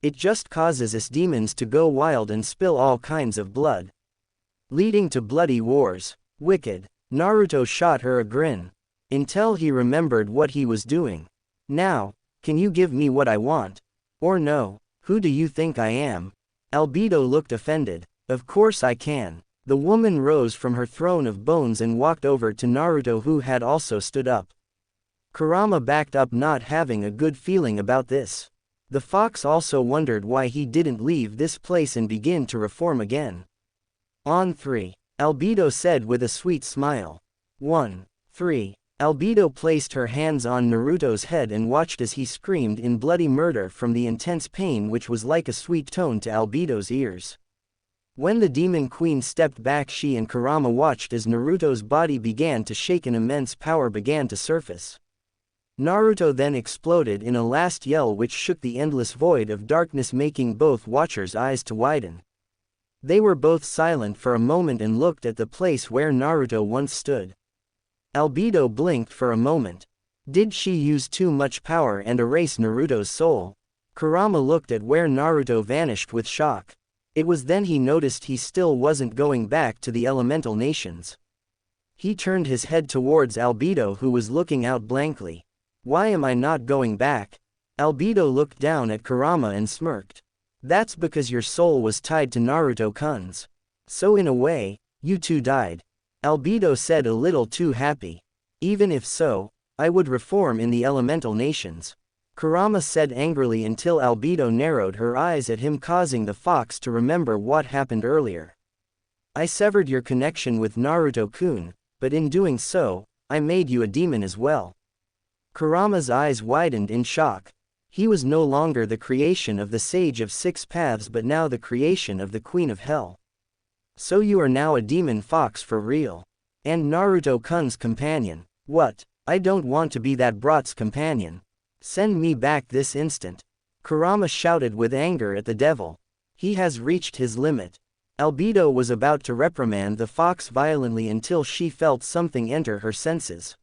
It just causes us demons to go wild and spill all kinds of blood, leading to bloody wars. Wicked. Naruto shot her a grin, until he remembered what he was doing. Now, can you give me what I want? Or no, who do you think I am? Albedo looked offended. Of course I can. The woman rose from her throne of bones and walked over to Naruto, who had also stood up. Kurama backed up, not having a good feeling about this. The fox also wondered why he didn't leave this place and begin to reform again. On 3. Albedo said with a sweet smile. 1, 3. Albedo placed her hands on Naruto's head and watched as he screamed in bloody murder from the intense pain which was like a sweet tone to Albedo's ears. When the Demon Queen stepped back, she and Kurama watched as Naruto's body began to shake and immense power began to surface. Naruto then exploded in a last yell which shook the endless void of darkness, making both watchers' eyes to widen. They were both silent for a moment and looked at the place where Naruto once stood. Albedo blinked for a moment. Did she use too much power and erase Naruto's soul? Kurama looked at where Naruto vanished with shock. It was then he noticed he still wasn't going back to the elemental nations. He turned his head towards Albedo, who was looking out blankly. Why am I not going back? Albedo looked down at Kurama and smirked. That's because your soul was tied to Naruto-kun's. So in a way, you two died. Albedo said, a little too happy. Even if so, I would reform in the elemental nations. Kurama said angrily until Albedo narrowed her eyes at him, causing the fox to remember what happened earlier. I severed your connection with Naruto-kun, but in doing so, I made you a demon as well. Kurama's eyes widened in shock. He was no longer the creation of the Sage of Six Paths, but now the creation of the Queen of Hell. So you are now a demon fox for real. And Naruto-kun's companion. What? I don't want to be that brat's companion. Send me back this instant. Kurama shouted with anger at the devil. He has reached his limit. Albedo was about to reprimand the fox violently until she felt something enter her senses.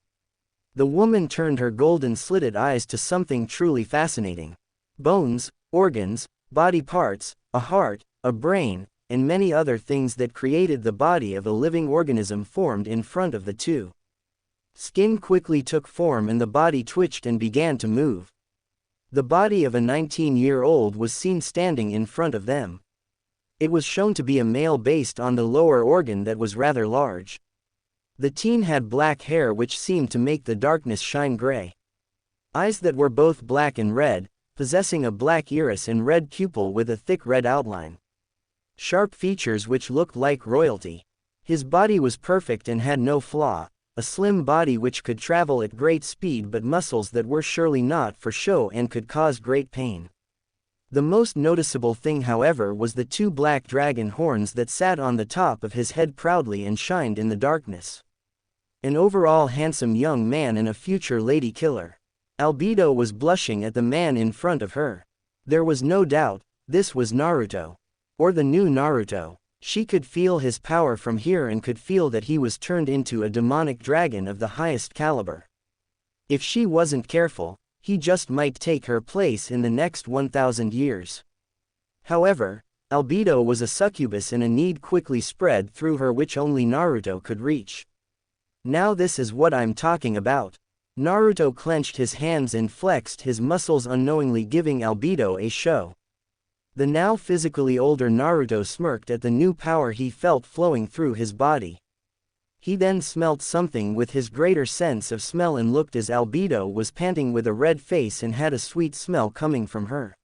The woman turned her golden slitted eyes to something truly fascinating. Bones, organs, body parts, a heart, a brain, and many other things that created the body of a living organism formed in front of the two. Skin quickly took form and the body twitched and began to move. The body of a 19-year-old was seen standing in front of them. It was shown to be a male based on the lower organ that was rather large. The teen had black hair which seemed to make the darkness shine gray. Eyes that were both black and red, possessing a black iris and red pupil with a thick red outline. Sharp features which looked like royalty. His body was perfect and had no flaw. A slim body which could travel at great speed, but muscles that were surely not for show and could cause great pain. The most noticeable thing, however, was the two black dragon horns that sat on the top of his head proudly and shined in the darkness. An overall handsome young man and a future lady killer. Albedo was blushing at the man in front of her. There was no doubt, this was Naruto. Or the new Naruto. She could feel his power from here and could feel that he was turned into a demonic dragon of the highest caliber. If she wasn't careful, he just might take her place in the next 1,000 years. However, Albedo was a succubus and a need quickly spread through her which only Naruto could reach. Now this is what I'm talking about. Naruto clenched his hands and flexed his muscles, unknowingly giving Albedo a show. The now physically older Naruto smirked at the new power he felt flowing through his body. He then smelt something with his greater sense of smell and looked as Albedo was panting with a red face and had a sweet smell coming from her.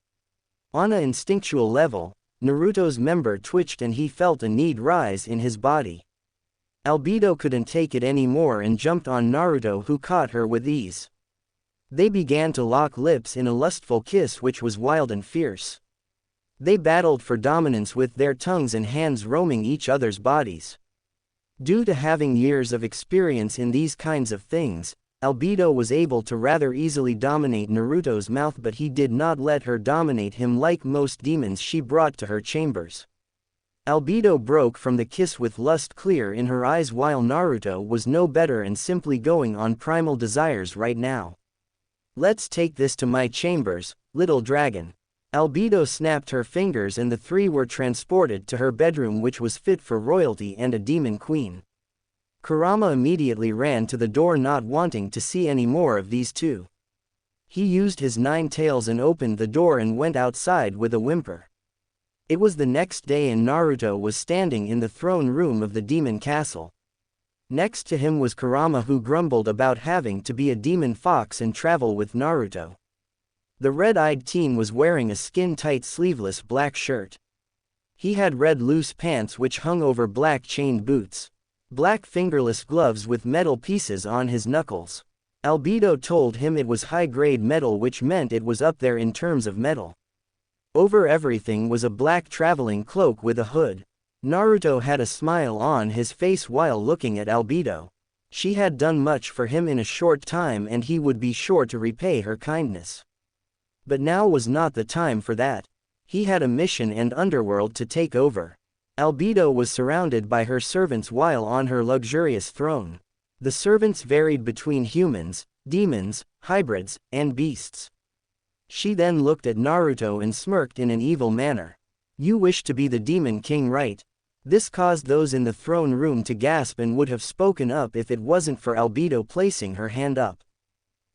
On an instinctual level, Naruto's member twitched and he felt a need rise in his body. Albedo couldn't take it anymore and jumped on Naruto, who caught her with ease. They began to lock lips in a lustful kiss which was wild and fierce. They battled for dominance with their tongues and hands roaming each other's bodies. Due to having years of experience in these kinds of things, Albedo was able to rather easily dominate Naruto's mouth, but he did not let her dominate him like most demons she brought to her chambers. Albedo broke from the kiss with lust clear in her eyes, while Naruto was no better and simply going on primal desires right now. Let's take this to my chambers, little dragon. Albedo snapped her fingers and the three were transported to her bedroom, which was fit for royalty and a demon queen. Kurama immediately ran to the door, not wanting to see any more of these two. He used his 9 tails and opened the door and went outside with a whimper. It was the next day and Naruto was standing in the throne room of the demon castle. Next to him was Kurama, who grumbled about having to be a demon fox and travel with Naruto. The red-eyed teen was wearing a skin-tight sleeveless black shirt. He had red loose pants which hung over black chained boots. Black fingerless gloves with metal pieces on his knuckles. Albedo told him it was high-grade metal, which meant it was up there in terms of metal. Over everything was a black traveling cloak with a hood. Naruto had a smile on his face while looking at Albedo. She had done much for him in a short time and he would be sure to repay her kindness. But now was not the time for that. He had a mission and underworld to take over. Albedo was surrounded by her servants while on her luxurious throne. The servants varied between humans, demons, hybrids, and beasts. She then looked at Naruto and smirked in an evil manner. You wish to be the demon king, right? This caused those in the throne room to gasp and would have spoken up if it wasn't for Albedo placing her hand up.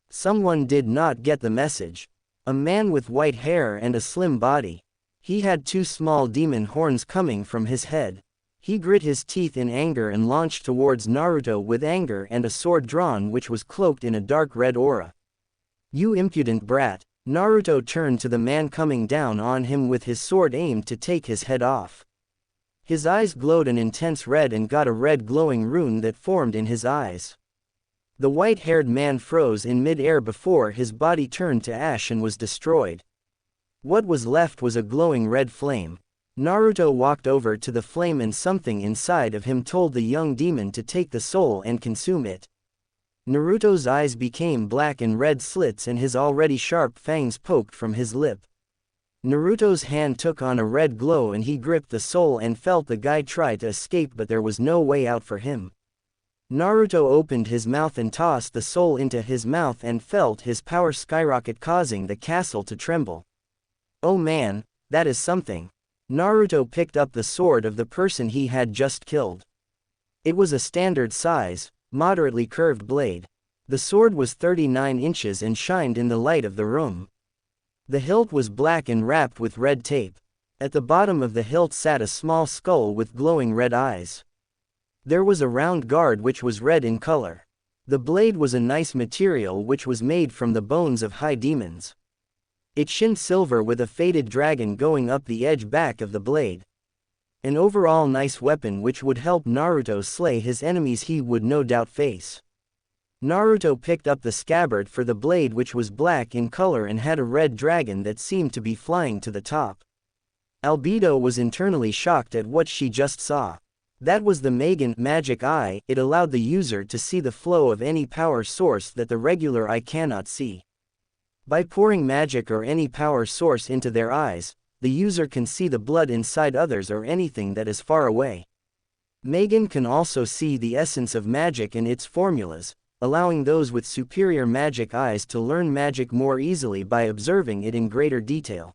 Someone did not get the message. A man with white hair and a slim body. He had 2 small demon horns coming from his head. He grit his teeth in anger and launched towards Naruto with anger and a sword drawn which was cloaked in a dark red aura. You impudent brat! Naruto turned to the man coming down on him with his sword aimed to take his head off. His eyes glowed an intense red and got a red glowing rune that formed in his eyes. The white-haired man froze in mid-air before his body turned to ash and was destroyed. What was left was a glowing red flame. Naruto walked over to the flame and something inside of him told the young demon to take the soul and consume it. Naruto's eyes became black and red slits and his already sharp fangs poked from his lip. Naruto's hand took on a red glow and he gripped the soul and felt the guy try to escape, but there was no way out for him. Naruto opened his mouth and tossed the soul into his mouth and felt his power skyrocket, causing the castle to tremble. Oh man, that is something. Naruto picked up the sword of the person he had just killed. It was a standard size, moderately curved blade. The sword was 39 inches and shined in the light of the room. The hilt was black and wrapped with red tape. At the bottom of the hilt sat a small skull with glowing red eyes. There was a round guard which was red in color. The blade was a nice material which was made from the bones of high demons. It shined silver with a faded dragon going up the edge back of the blade. An overall nice weapon which would help Naruto slay his enemies he would no doubt face. Naruto picked up the scabbard for the blade, which was black in color and had a red dragon that seemed to be flying to the top. Albedo was internally shocked at what she just saw. That was the Megan magic eye. It allowed the user to see the flow of any power source that the regular eye cannot see. By pouring magic or any power source into their eyes, the user can see the blood inside others or anything that is far away. Megan can also see the essence of magic and its formulas, allowing those with superior magic eyes to learn magic more easily by observing it in greater detail.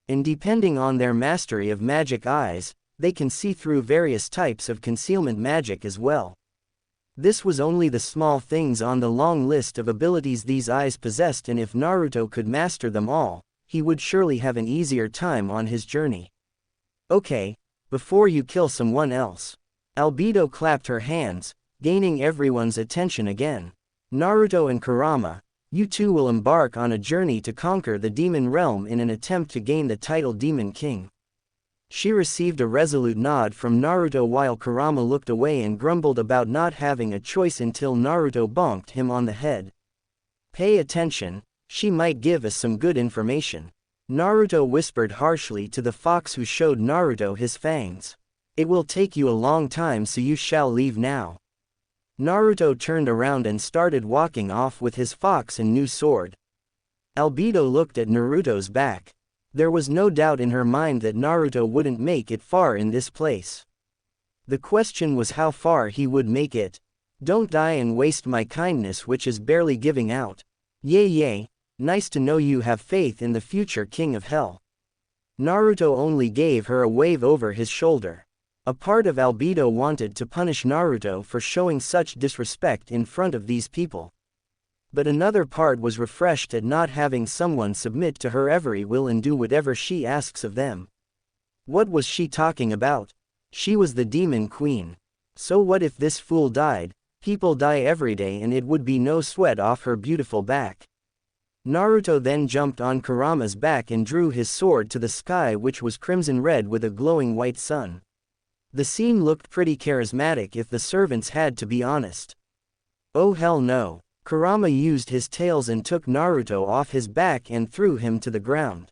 And depending on their mastery of magic eyes, they can see through various types of concealment magic as well. This was only the small things on the long list of abilities these eyes possessed, and if Naruto could master them all, he would surely have an easier time on his journey. Okay, before you kill someone else. Albedo clapped her hands, gaining everyone's attention again. Naruto and Kurama, you two will embark on a journey to conquer the demon realm in an attempt to gain the title Demon King. She received a resolute nod from Naruto while Kurama looked away and grumbled about not having a choice until Naruto bonked him on the head. Pay attention, she might give us some good information. Naruto whispered harshly to the fox who showed Naruto his fangs. It will take you a long time, so you shall leave now. Naruto turned around and started walking off with his fox and new sword. Albedo looked at Naruto's back. There was no doubt in her mind that Naruto wouldn't make it far in this place. The question was how far he would make it. Don't die and waste my kindness, which is barely giving out. Yay, nice to know you have faith in the future King of Hell. Naruto only gave her a wave over his shoulder. A part of Albedo wanted to punish Naruto for showing such disrespect in front of these people. But another part was refreshed at not having someone submit to her every will and do whatever she asks of them. What was she talking about? She was the Demon Queen. So what if this fool died? People die every day and it would be no sweat off her beautiful back. Naruto then jumped on Kurama's back and drew his sword to the sky, which was crimson red with a glowing white sun. The scene looked pretty charismatic if the servants had to be honest. Oh hell no. Kurama used his tails and took Naruto off his back and threw him to the ground.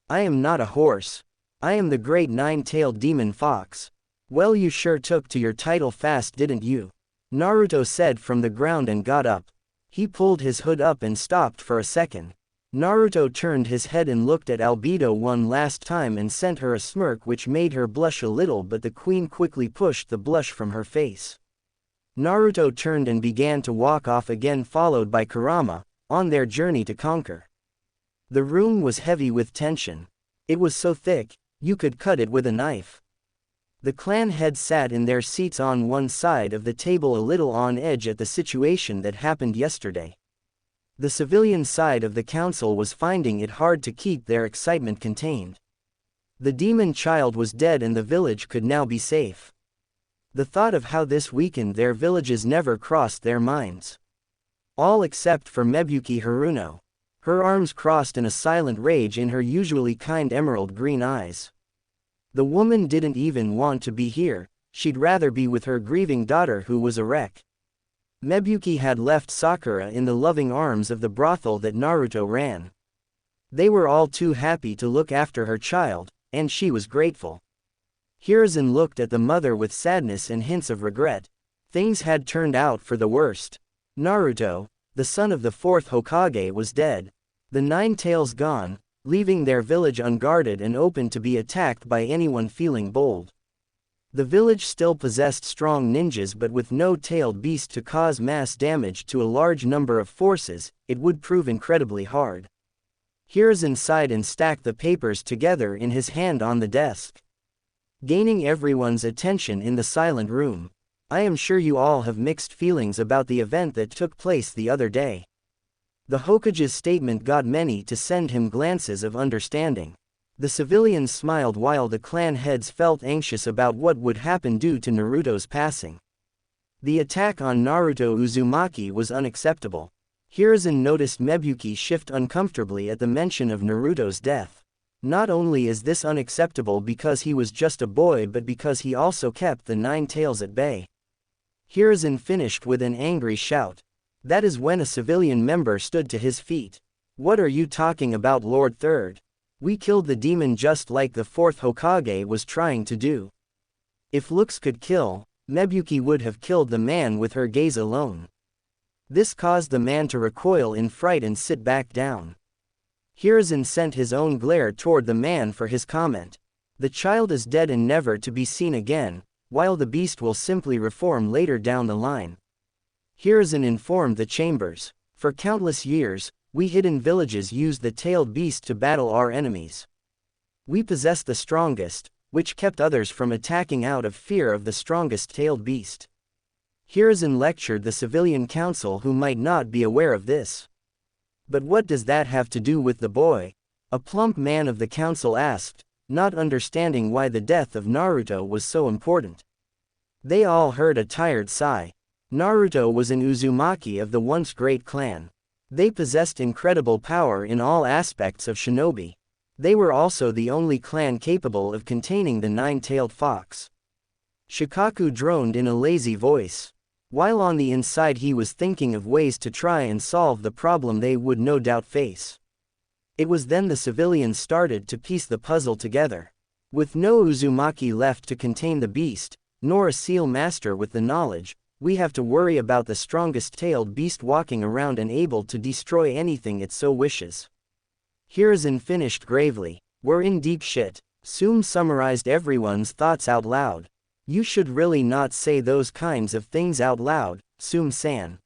I am not a horse. I am the great nine-tailed demon fox. Well, you sure took to your title fast, didn't you? Naruto said from the ground and got up. He pulled his hood up and stopped for a second. Naruto turned his head and looked at Albedo one last time and sent her a smirk which made her blush a little, but the queen quickly pushed the blush from her face. Naruto turned and began to walk off again, followed by Kurama, on their journey to conquer. The room was heavy with tension. It was so thick, you could cut it with a knife. The clan heads sat in their seats on one side of the table, a little on edge at the situation that happened yesterday. The civilian side of the council was finding it hard to keep their excitement contained. The demon child was dead and the village could now be safe. The thought of how this weakened their villages never crossed their minds. All except for Mebuki Haruno. Her arms crossed in a silent rage in her usually kind emerald green eyes. The woman didn't even want to be here, she'd rather be with her grieving daughter who was a wreck. Mebuki had left Sakura in the loving arms of the brothel that Naruto ran. They were all too happy to look after her child, and she was grateful. Hiruzen looked at the mother with sadness and hints of regret. Things had turned out for the worst. Naruto, the son of the fourth Hokage, was dead. The Nine Tails gone, leaving their village unguarded and open to be attacked by anyone feeling bold. The village still possessed strong ninjas, but with no tailed beast to cause mass damage to a large number of forces, it would prove incredibly hard. Hiruzen sighed and stacked the papers together in his hand on the desk. Gaining everyone's attention in the silent room. I am sure you all have mixed feelings about the event that took place the other day. The Hokage's statement got many to send him glances of understanding. The civilians smiled while the clan heads felt anxious about what would happen due to Naruto's passing. The attack on Naruto Uzumaki was unacceptable. Hiruzen noticed Mebuki shift uncomfortably at the mention of Naruto's death. Not only is this unacceptable because he was just a boy, but because he also kept the Nine Tails at bay. Hiruzen finished with an angry shout. That is when a civilian member stood to his feet. What are you talking about, Lord Third? We killed the demon just like the fourth Hokage was trying to do. If looks could kill, Mebuki would have killed the man with her gaze alone. This caused the man to recoil in fright and sit back down. Hiruzen sent his own glare toward the man for his comment. The child is dead and never to be seen again, while the beast will simply reform later down the line. Hiruzen informed the chambers. For countless years, we hidden villages used the tailed beast to battle our enemies. We possessed the strongest, which kept others from attacking out of fear of the strongest tailed beast. Hiruzen lectured the civilian council who might not be aware of this. But what does that have to do with the boy? A plump man of the council asked, not understanding why the death of Naruto was so important. They all heard a tired sigh. Naruto was an Uzumaki of the once great clan. They possessed incredible power in all aspects of shinobi. They were also the only clan capable of containing the nine-tailed fox. Shikaku droned in a lazy voice. While on the inside he was thinking of ways to try and solve the problem they would no doubt face. It was then the civilians started to piece the puzzle together. With no Uzumaki left to contain the beast, nor a seal master with the knowledge, we have to worry about the strongest tailed beast walking around and able to destroy anything it so wishes. Hiruzen finished gravely. We're in deep shit. Sum summarized everyone's thoughts out loud. You should really not say those kinds of things out loud, Sum-san.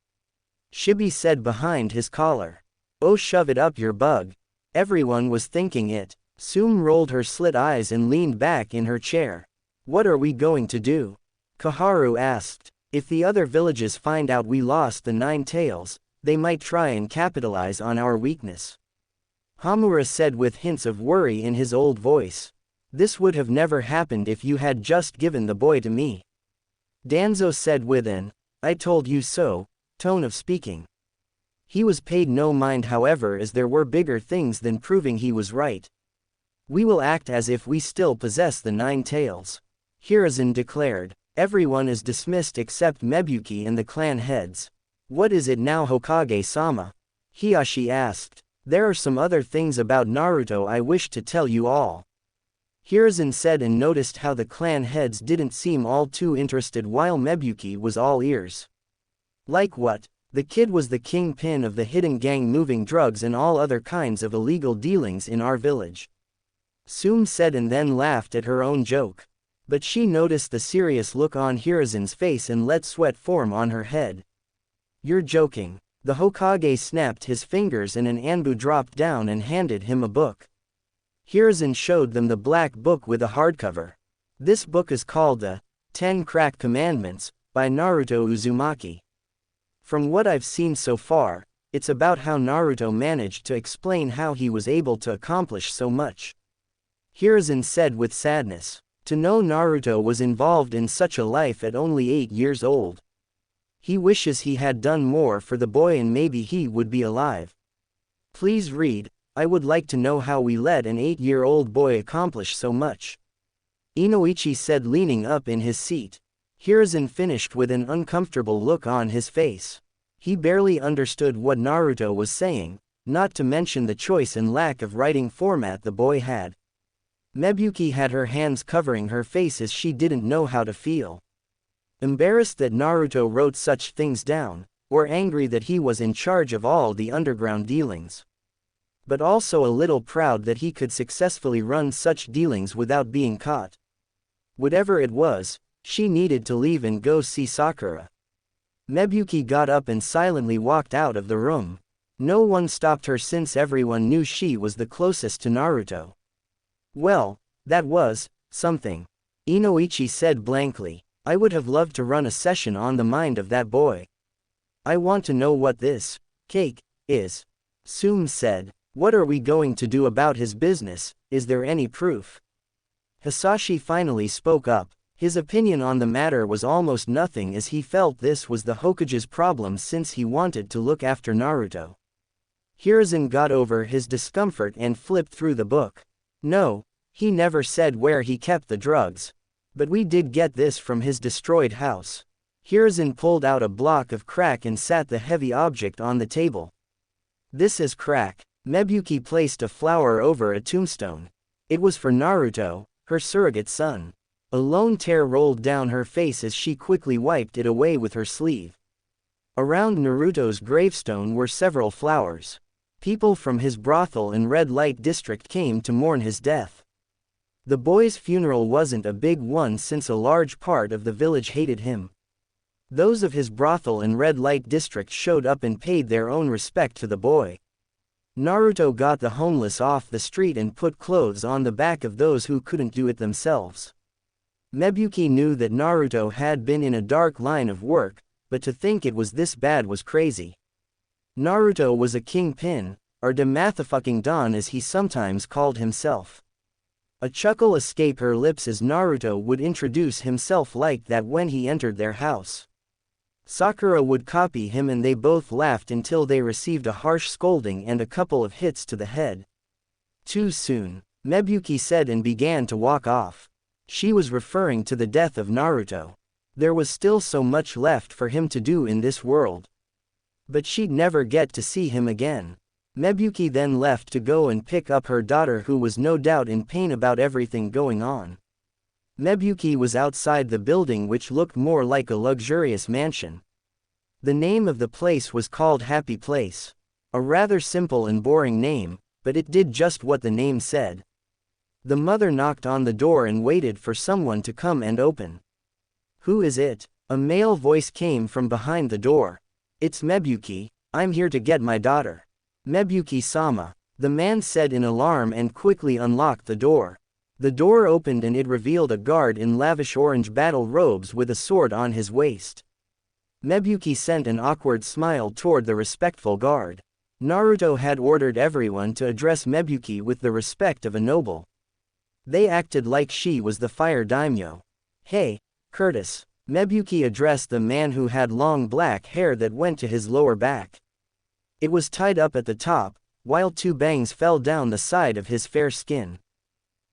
Shibi said behind his collar. Oh, shove it up your bug. Everyone was thinking it. Sum rolled her slit eyes and leaned back in her chair. What are we going to do? Koharu asked. If the other villages find out we lost the 9 tails, they might try and capitalize on our weakness. Hamura said with hints of worry in his old voice. This would have never happened if you had just given the boy to me. Danzo said with an, I told you so, tone of speaking. He was paid no mind, however, as there were bigger things than proving he was right. We will act as if we still possess the 9 tails. Hiruzen declared. Everyone is dismissed except Mebuki and the clan heads. What is it now, Hokage-sama? Hiyashi asked. There are some other things about Naruto I wish to tell you all. Hiruzen said and noticed how the clan heads didn't seem all too interested while Mebuki was all ears. Like what? The kid was the kingpin of the hidden gang moving drugs and all other kinds of illegal dealings in our village. Sum said and then laughed at her own joke. But she noticed the serious look on Hiruzen's face and let sweat form on her head. You're joking. The Hokage snapped his fingers and an Anbu dropped down and handed him a book. Hiruzen showed them the black book with a hardcover. This book is called the 10 Crack Commandments by Naruto Uzumaki. From what I've seen so far, it's about how Naruto managed to explain how he was able to accomplish so much. Hiruzen said with sadness. To know Naruto was involved in such a life at only 8 years old. He wishes he had done more for the boy and maybe he would be alive. Please read. I would like to know how we let an 8-year-old boy accomplish so much. Inoichi said, leaning up in his seat. Hiruzen finished with an uncomfortable look on his face. He barely understood what Naruto was saying, not to mention the choice and lack of writing format the boy had. Mebuki had her hands covering her face as she didn't know how to feel. Embarrassed that Naruto wrote such things down, or angry that he was in charge of all the underground dealings. But also a little proud that he could successfully run such dealings without being caught. Whatever it was, she needed to leave and go see Sakura. Mebuki got up and silently walked out of the room. No one stopped her since everyone knew she was the closest to Naruto. Well, that was something. Inoichi said blankly. I would have loved to run a session on the mind of that boy. I want to know what this cake is. Sum said. What are we going to do about his business? Is there any proof? Hisashi finally spoke up. His opinion on the matter was almost nothing as he felt this was the Hokage's problem since he wanted to look after Naruto. Hiruzen got over his discomfort and flipped through the book. No, he never said where he kept the drugs. But we did get this from his destroyed house. Hiruzen pulled out a block of crack and sat the heavy object on the table. This is crack. Mebuki placed a flower over a tombstone. It was for Naruto, her surrogate son. A lone tear rolled down her face as she quickly wiped it away with her sleeve. Around Naruto's gravestone were several flowers. People from his brothel and red light district came to mourn his death. The boy's funeral wasn't a big one since a large part of the village hated him. Those of his brothel and red light district showed up and paid their own respect to the boy. Naruto got the homeless off the street and put clothes on the back of those who couldn't do it themselves. Mebuki knew that Naruto had been in a dark line of work, but to think it was this bad was crazy. Naruto was a kingpin, or Demathefucking Don as he sometimes called himself. A chuckle escaped her lips as Naruto would introduce himself like that when he entered their house. Sakura would copy him and they both laughed until they received a harsh scolding and a couple of hits to the head. Too soon, Mebuki said and began to walk off. She was referring to the death of Naruto. There was still so much left for him to do in this world. But she'd never get to see him again. Mebuki then left to go and pick up her daughter who was no doubt in pain about everything going on. Mebuki was outside the building which looked more like a luxurious mansion. The name of the place was called Happy Place. A rather simple and boring name, but it did just what the name said. The mother knocked on the door and waited for someone to come and open. "Who is it?" A male voice came from behind the door. "It's Mebuki, I'm here to get my daughter." "Mebuki-sama," the man said in alarm and quickly unlocked the door. The door opened and it revealed a guard in lavish orange battle robes with a sword on his waist. Mebuki sent an awkward smile toward the respectful guard. Naruto had ordered everyone to address Mebuki with the respect of a noble. They acted like she was the fire daimyo. "Hey, Curtis," Mebuki addressed the man who had long black hair that went to his lower back. It was tied up at the top, while two bangs fell down the side of his fair skin.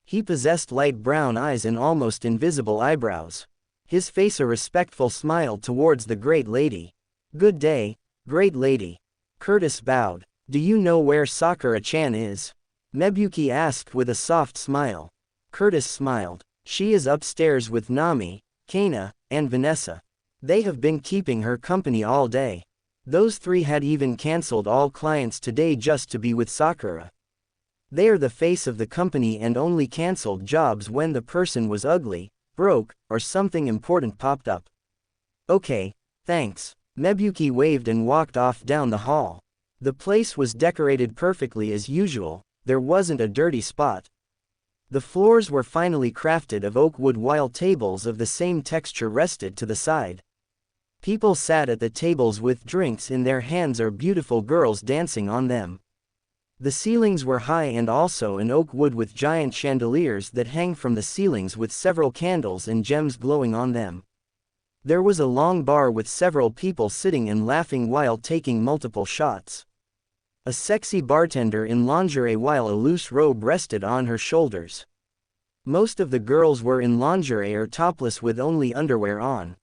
He possessed light brown eyes and almost invisible eyebrows. His face a respectful smile towards the great lady. "Good day, great lady." Curtis bowed. "Do you know where Sakura-chan is?" Mebuki asked with a soft smile. Curtis smiled. "She is upstairs with Nami, Kana, and Vanessa. They have been keeping her company all day. Those three had even cancelled all clients today just to be with Sakura. They are the face of the company and only cancelled jobs when the person was ugly, broke, or something important popped up." "Okay, thanks." Mebuki waved and walked off down the hall. The place was decorated perfectly as usual, there wasn't a dirty spot. The floors were finely crafted of oak wood while tables of the same texture rested to the side. People sat at the tables with drinks in their hands or beautiful girls dancing on them. The ceilings were high and also in oak wood with giant chandeliers that hang from the ceilings with several candles and gems glowing on them. There was a long bar with several people sitting and laughing while taking multiple shots. A sexy bartender in lingerie while a loose robe rested on her shoulders. Most of the girls were in lingerie or topless with only underwear on.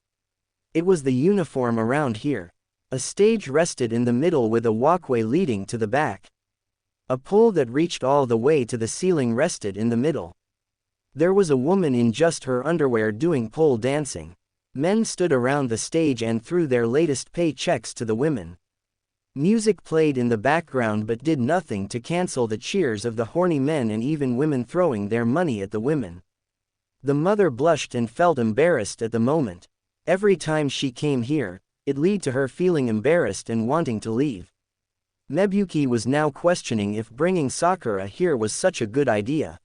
It was the uniform around here. A stage rested in the middle with a walkway leading to the back. A pole that reached all the way to the ceiling rested in the middle. There was a woman in just her underwear doing pole dancing. Men stood around the stage and threw their latest paychecks to the women. Music played in the background but did nothing to cancel the cheers of the horny men and even women throwing their money at the women. The mother blushed and felt embarrassed at the moment. Every time she came here, it led to her feeling embarrassed and wanting to leave. Mebuki was now questioning if bringing Sakura here was such a good idea.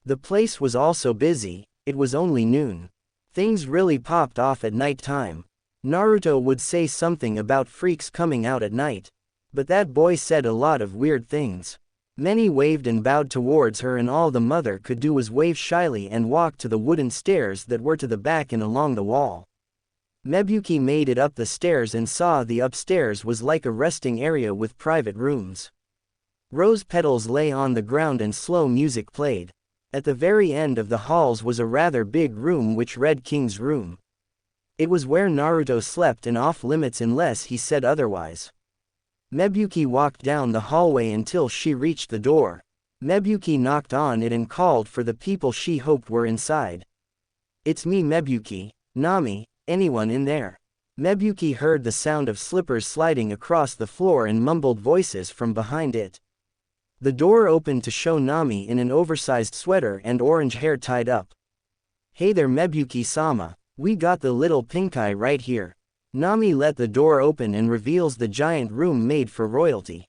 The place was also busy, it was only noon. Things really popped off at night time. Naruto would say something about freaks coming out at night. But that boy said a lot of weird things. Many waved and bowed towards her and all the mother could do was wave shyly and walk to the wooden stairs that were to the back and along the wall. Mebuki made it up the stairs and saw the upstairs was like a resting area with private rooms. Rose petals lay on the ground and slow music played. At the very end of the halls was a rather big room which read King's Room. It was where Naruto slept and off limits unless he said otherwise. Mebuki walked down the hallway until she reached the door. Mebuki knocked on it and called for the people she hoped were inside. "It's me, Mebuki. Nami, anyone in there?" Mebuki heard the sound of slippers sliding across the floor and mumbled voices from behind it. The door opened to show Nami in an oversized sweater and orange hair tied up. "Hey there, Mebuki-sama, we got the little pink eye right here." Nami let the door open and reveals the giant room made for royalty.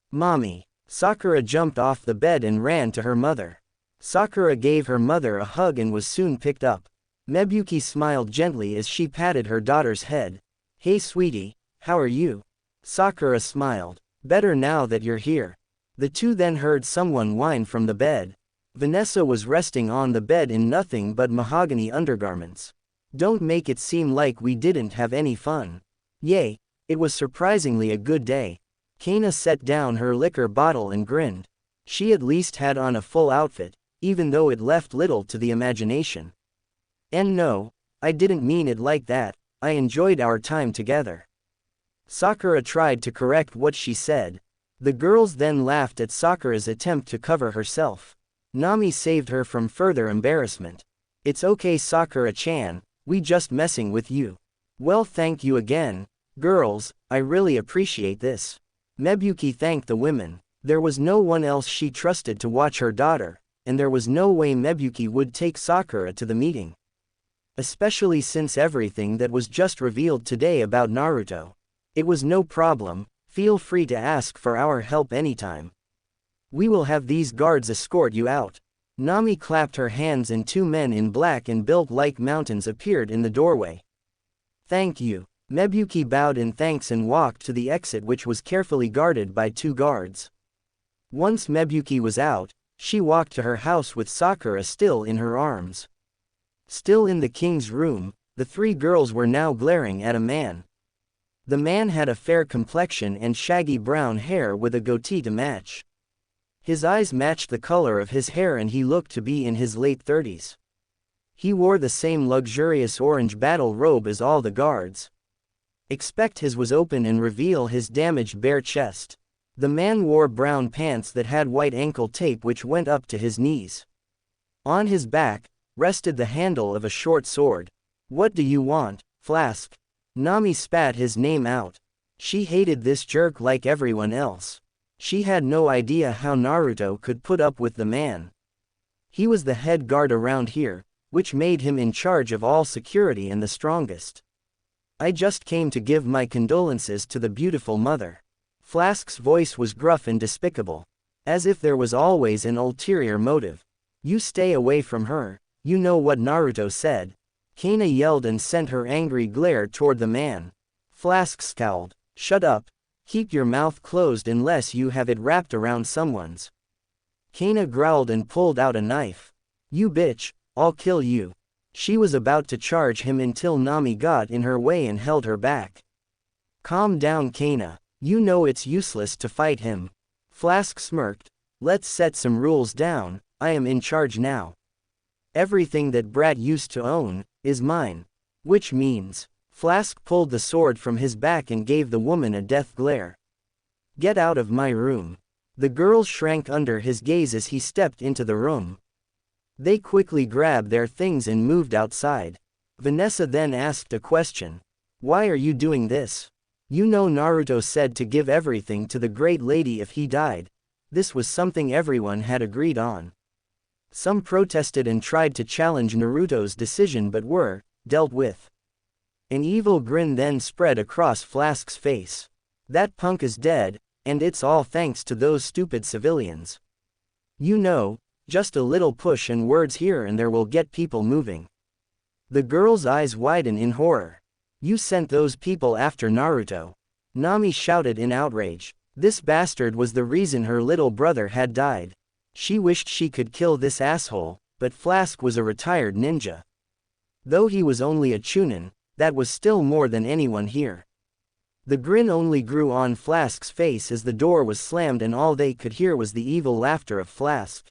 "Mommy." Sakura jumped off the bed and ran to her mother. Sakura gave her mother a hug and was soon picked up. Mebuki smiled gently as she patted her daughter's head. "Hey sweetie, how are you?" Sakura smiled. "Better now that you're here." The two then heard someone whine from the bed. Vanessa was resting on the bed in nothing but mahogany undergarments. "Don't make it seem like we didn't have any fun." "Yay, it was surprisingly a good day." Kana set down her liquor bottle and grinned. She at least had on a full outfit, even though it left little to the imagination. "And no, I didn't mean it like that, I enjoyed our time together." Sakura tried to correct what she said. The girls then laughed at Sakura's attempt to cover herself. Nami saved her from further embarrassment. "It's okay Sakura-chan, we just messing with you." "Well thank you again, girls, I really appreciate this." Mebuki thanked the women. There was no one else she trusted to watch her daughter, and there was no way Mebuki would take Sakura to the meeting. Especially since everything that was just revealed today about Naruto. It was no problem, feel free to ask for our help anytime. We will have these guards escort you out. Nami clapped her hands and two men in black and built like mountains appeared in the doorway. "Thank you." Mebuki bowed in thanks and walked to the exit which was carefully guarded by two guards. Once Mebuki was out, she walked to her house with Sakura still in her arms. Still in the king's room, the three girls were now glaring at a man. The man had a fair complexion and shaggy brown hair with a goatee to match. His eyes matched the color of his hair and he looked to be in his late 30s. He wore the same luxurious orange battle robe as all the guards. Except his was open and reveal his damaged bare chest. The man wore brown pants that had white ankle tape which went up to his knees. On his back rested the handle of a short sword. "What do you want, Flask?" Nami spat his name out. She hated this jerk like everyone else. She had no idea how Naruto could put up with the man. He was the head guard around here, which made him in charge of all security and the strongest. "I just came to give my condolences to the beautiful mother." Flask's voice was gruff and despicable. As if there was always an ulterior motive. "You stay away from her, you know what Naruto said." Kana yelled and sent her angry glare toward the man. Flask scowled. "Shut up. Keep your mouth closed unless you have it wrapped around someone's." Kana growled and pulled out a knife. "You bitch, I'll kill you." She was about to charge him until Nami got in her way and held her back. "Calm down Kana, you know it's useless to fight him." Flask smirked. "Let's set some rules down, I am in charge now. Everything that Brat used to own is mine." "Which means?" Flask pulled the sword from his back and gave the woman a death glare. "Get out of my room." The girls shrank under his gaze as he stepped into the room. They quickly grabbed their things and moved outside. Vanessa then asked a question. "Why are you doing this? You know Naruto said to give everything to the great lady if he died." This was something everyone had agreed on. Some protested and tried to challenge Naruto's decision but were dealt with. An evil grin then spread across Flask's face. "That punk is dead, and it's all thanks to those stupid civilians. You know, just a little push and words here and there will get people moving." The girl's eyes widen in horror. "You sent those people after Naruto?" Nami shouted in outrage. This bastard was the reason her little brother had died. She wished she could kill this asshole, but Flask was a retired ninja. Though he was only a chunin, that was still more than anyone here. The grin only grew on Flask's face as the door was slammed and all they could hear was the evil laughter of Flask.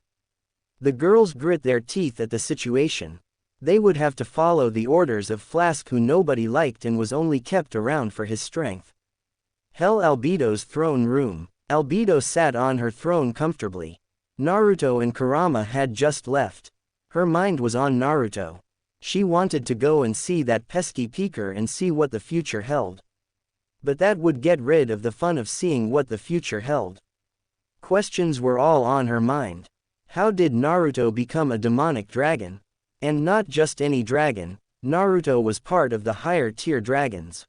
The girls grit their teeth at the situation. They would have to follow the orders of Flask, who nobody liked and was only kept around for his strength. Hell. Albedo's throne room. Albedo sat on her throne comfortably. Naruto and Kurama had just left. Her mind was on Naruto. She wanted to go and see that pesky peeker and see what the future held. But that would get rid of the fun of seeing what the future held. Questions were all on her mind. How did Naruto become a demonic dragon? And not just any dragon, Naruto was part of the higher tier dragons.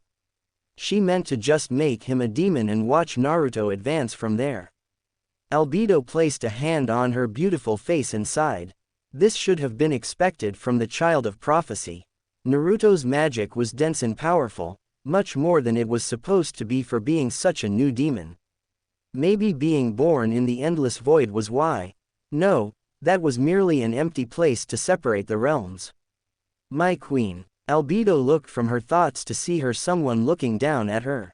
She meant to just make him a demon and watch Naruto advance from there. Albedo placed a hand on her beautiful face and sighed. This should have been expected from the child of prophecy. Naruto's magic was dense and powerful, much more than it was supposed to be for being such a new demon. Maybe being born in the endless void was why. No, that was merely an empty place to separate the realms. My queen. Albedo looked from her thoughts to see her someone looking down at her.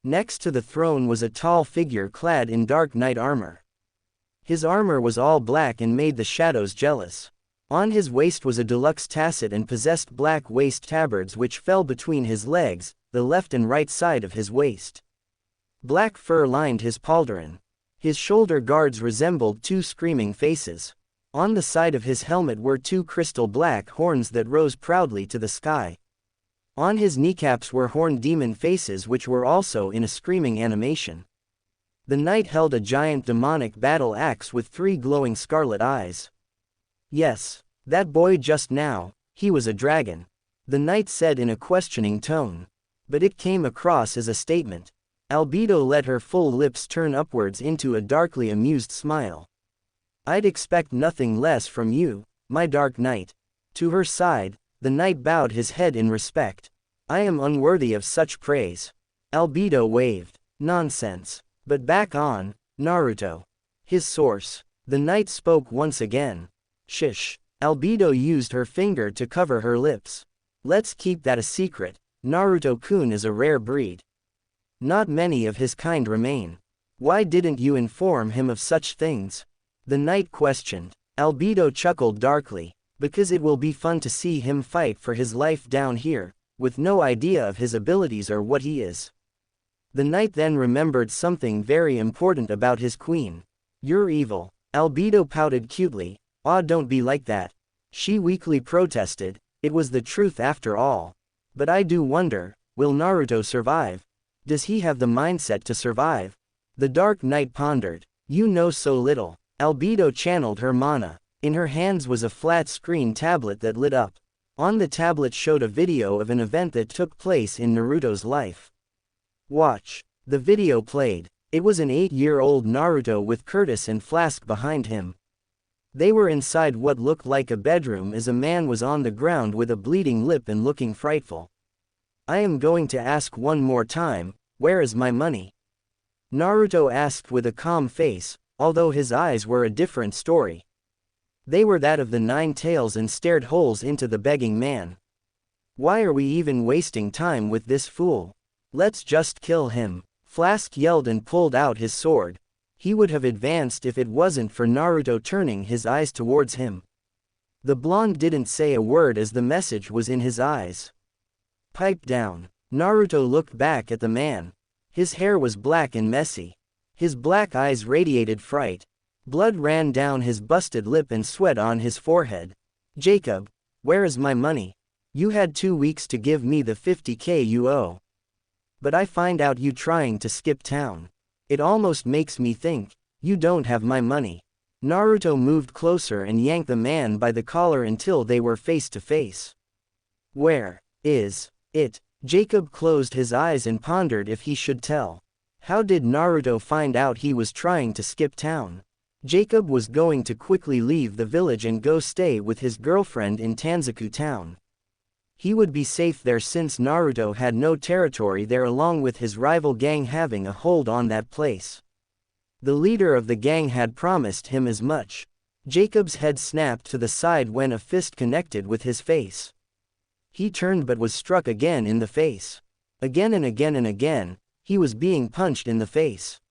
Next to the throne was a tall figure clad in dark knight armor. His armor was all black and made the shadows jealous. On his waist was a deluxe tasset and possessed black waist tabards which fell between his legs, the left and right side of his waist. Black fur lined his pauldron. His shoulder guards resembled two screaming faces. On the side of his helmet were two crystal black horns that rose proudly to the sky. On his kneecaps were horned demon faces which were also in a screaming animation. The knight held a giant demonic battle axe with 3 glowing scarlet eyes. Yes, that boy just now, he was a dragon. The knight said in a questioning tone. But it came across as a statement. Albedo let her full lips turn upwards into a darkly amused smile. I'd expect nothing less from you, my dark knight. To her side, the knight bowed his head in respect. I am unworthy of such praise. Albedo waved. Nonsense. But back on, Naruto. His source. The knight spoke once again. Shish. Albedo used her finger to cover her lips. Let's keep that a secret. Naruto-kun is a rare breed. Not many of his kind remain. Why didn't you inform him of such things? The knight questioned. Albedo chuckled darkly. Because it will be fun to see him fight for his life down here, with no idea of his abilities or what he is. The knight then remembered something very important about his queen. You're evil. Albedo pouted cutely. Ah, don't be like that. She weakly protested. It was the truth after all. But I do wonder, will Naruto survive? Does he have the mindset to survive? The Dark Knight pondered. You know so little. Albedo channeled her mana. In her hands was a flat screen tablet that lit up. On the tablet showed a video of an event that took place in Naruto's life. Watch. The video played. It was an 8-year-old Naruto with Curtis and Flask behind him. They were inside what looked like a bedroom as a man was on the ground with a bleeding lip and looking frightful. I am going to ask one more time, where is my money? Naruto asked with a calm face, although his eyes were a different story. They were that of the 9 tails and stared holes into the begging man. Why are we even wasting time with this fool? Let's just kill him. Flask yelled and pulled out his sword. He would have advanced if it wasn't for Naruto turning his eyes towards him. The blonde didn't say a word as the message was in his eyes. Pipe down. Naruto looked back at the man. His hair was black and messy. His black eyes radiated fright. Blood ran down his busted lip and sweat on his forehead. Jacob, where is my money? You had 2 weeks to give me the 50k you owe. But I find out you trying to skip town. It almost makes me think, you don't have my money. Naruto moved closer and yanked the man by the collar until they were face to face. Where is it? Jacob closed his eyes and pondered if he should tell. How did Naruto find out he was trying to skip town? Jacob was going to quickly leave the village and go stay with his girlfriend in Tanzaku town. He would be safe there since Naruto had no territory there, along with his rival gang having a hold on that place. The leader of the gang had promised him as much. Jacob's head snapped to the side when a fist connected with his face. He turned but was struck again in the face. Again and again and again, he was being punched in the face.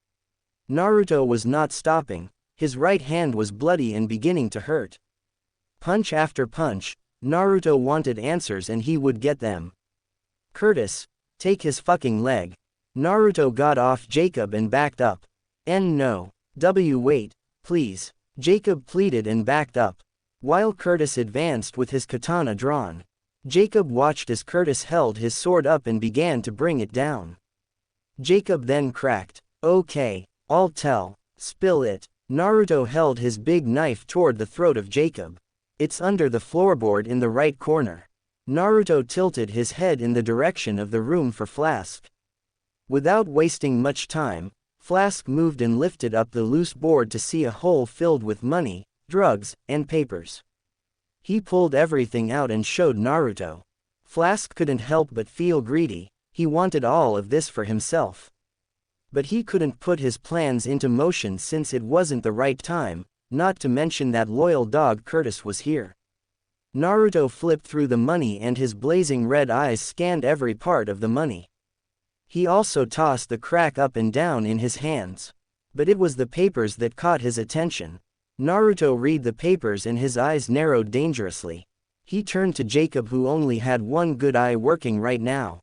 Naruto was not stopping. His right hand was bloody and beginning to hurt. Punch after punch, Naruto wanted answers and he would get them. Curtis, take his fucking leg. Naruto got off Jacob and backed up. No. Wait, please. Jacob pleaded and backed up. While Curtis advanced with his katana drawn. Jacob watched as Curtis held his sword up and began to bring it down. Jacob then cracked. Okay, I'll tell. Spill it. Naruto held his big knife toward the throat of Jacob. It's under the floorboard in the right corner. Naruto tilted his head in the direction of the room for Flask. Without wasting much time, Flask moved and lifted up the loose board to see a hole filled with money, drugs, and papers. He pulled everything out and showed Naruto. Flask couldn't help but feel greedy. He wanted all of this for himself. But he couldn't put his plans into motion since it wasn't the right time, not to mention that loyal dog Curtis was here. Naruto flipped through the money and his blazing red eyes scanned every part of the money. He also tossed the crack up and down in his hands. But it was the papers that caught his attention. Naruto read the papers and his eyes narrowed dangerously. He turned to Jacob who only had one good eye working right now.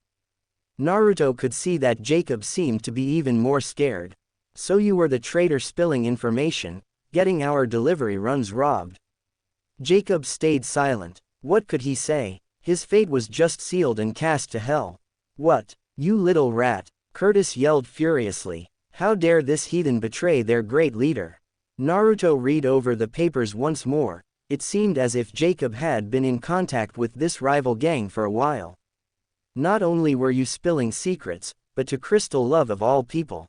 Naruto could see that Jacob seemed to be even more scared. So you were the traitor spilling information, getting our delivery runs robbed. Jacob stayed silent. What could he say? His fate was just sealed and cast to hell. What? You little rat! Curtis yelled furiously. How dare this heathen betray their great leader? Naruto read over the papers once more. It seemed as if Jacob had been in contact with this rival gang for a while. Not only were you spilling secrets, but to Crystal Love of all people.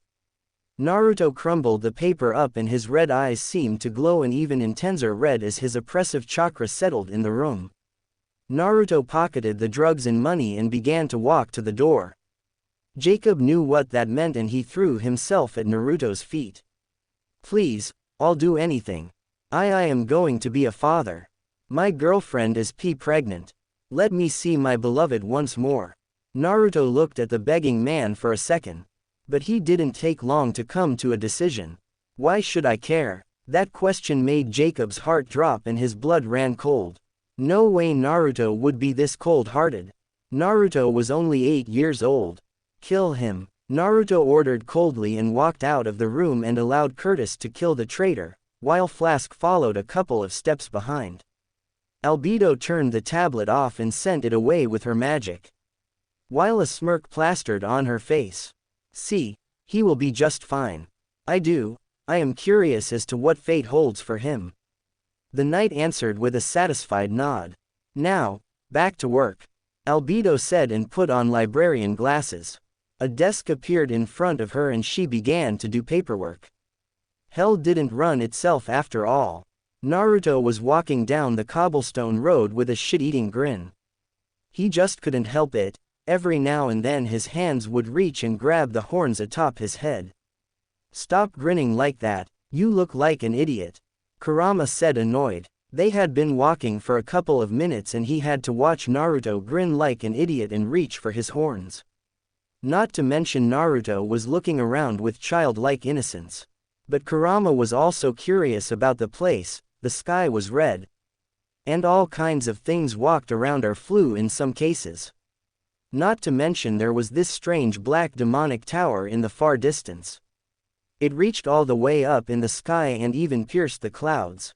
Naruto crumbled the paper up and his red eyes seemed to glow an even intenser red as his oppressive chakra settled in the room. Naruto pocketed the drugs and money and began to walk to the door. Jacob knew what that meant and he threw himself at Naruto's feet. Please, I'll do anything. I am going to be a father. My girlfriend is pregnant. Let me see my beloved once more. Naruto looked at the begging man for a second. But he didn't take long to come to a decision. Why should I care? That question made Jacob's heart drop and his blood ran cold. No way Naruto would be this cold-hearted. Naruto was only 8 years old. Kill him. Naruto ordered coldly and walked out of the room and allowed Curtis to kill the traitor, while Flask followed a couple of steps behind. Albedo turned the tablet off and sent it away with her magic. While a smirk plastered on her face. See, he will be just fine. I am curious as to what fate holds for him. The knight answered with a satisfied nod. Now, back to work. Albedo said and put on librarian glasses. A desk appeared in front of her and she began to do paperwork. Hell didn't run itself after all. Naruto was walking down the cobblestone road with a shit-eating grin. He just couldn't help it. Every now and then his hands would reach and grab the horns atop his head. Stop grinning like that, you look like an idiot. Kurama said annoyed. They had been walking for a couple of minutes and he had to watch Naruto grin like an idiot and reach for his horns. Not to mention Naruto was looking around with childlike innocence. But Kurama was also curious about the place. The sky was red. And all kinds of things walked around or flew in some cases. Not to mention there was this strange black demonic tower in the far distance. It reached all the way up in the sky and even pierced the clouds.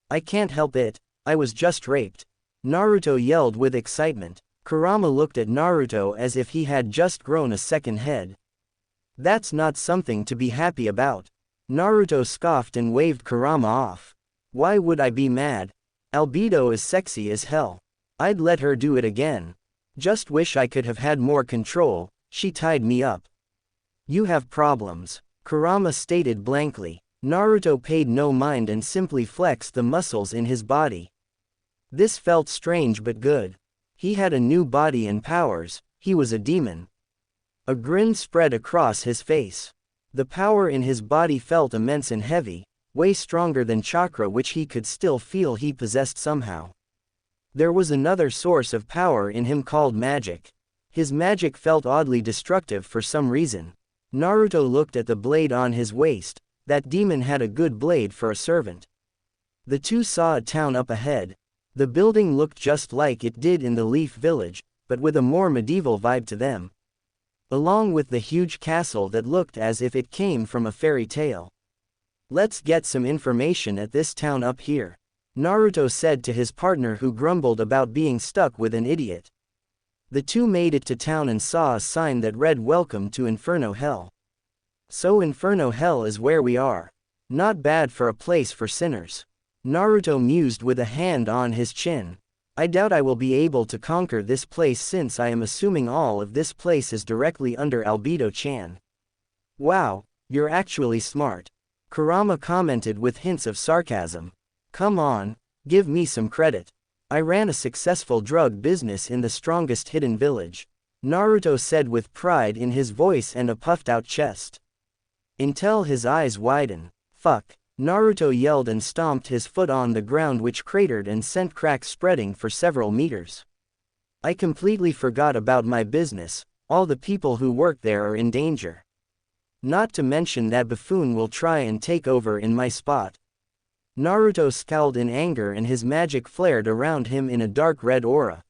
I can't help it, I was just raped. Naruto yelled with excitement. Kurama looked at Naruto as if he had just grown a second head. That's not something to be happy about. Naruto scoffed and waved Kurama off. Why would I be mad? Albedo is sexy as hell. I'd let her do it again. Just wish I could have had more control, she tied me up. You have problems, Kurama stated blankly. Naruto paid no mind and simply flexed the muscles in his body. This felt strange but good. He had a new body and powers, he was a demon. A grin spread across his face. The power in his body felt immense and heavy, way stronger than chakra which he could still feel he possessed somehow. There was another source of power in him called magic. His magic felt oddly destructive for some reason. Naruto looked at the blade on his waist. That demon had a good blade for a servant. The two saw a town up ahead. The building looked just like it did in the Leaf Village, but with a more medieval vibe to them. Along with the huge castle that looked as if it came from a fairy tale. Let's get some information at this town up here, Naruto said to his partner, who grumbled about being stuck with an idiot. The two made it to town and saw a sign that read "Welcome to Inferno Hell." So Inferno Hell is where we are. Not bad for a place for sinners. Naruto mused with a hand on his chin. I doubt I will be able to conquer this place, since I am assuming all of this place is directly under Albedo-chan. Wow, you're actually smart, Kurama commented with hints of sarcasm. Come on, give me some credit. I ran a successful drug business in the strongest hidden village, Naruto said with pride in his voice and a puffed-out chest. Until his eyes widen. Fuck. Naruto yelled and stomped his foot on the ground, which cratered and sent cracks spreading for several meters. I completely forgot about my business. All the people who work there are in danger. Not to mention that buffoon will try and take over in my spot. Naruto scowled in anger and his magic flared around him in a dark red aura.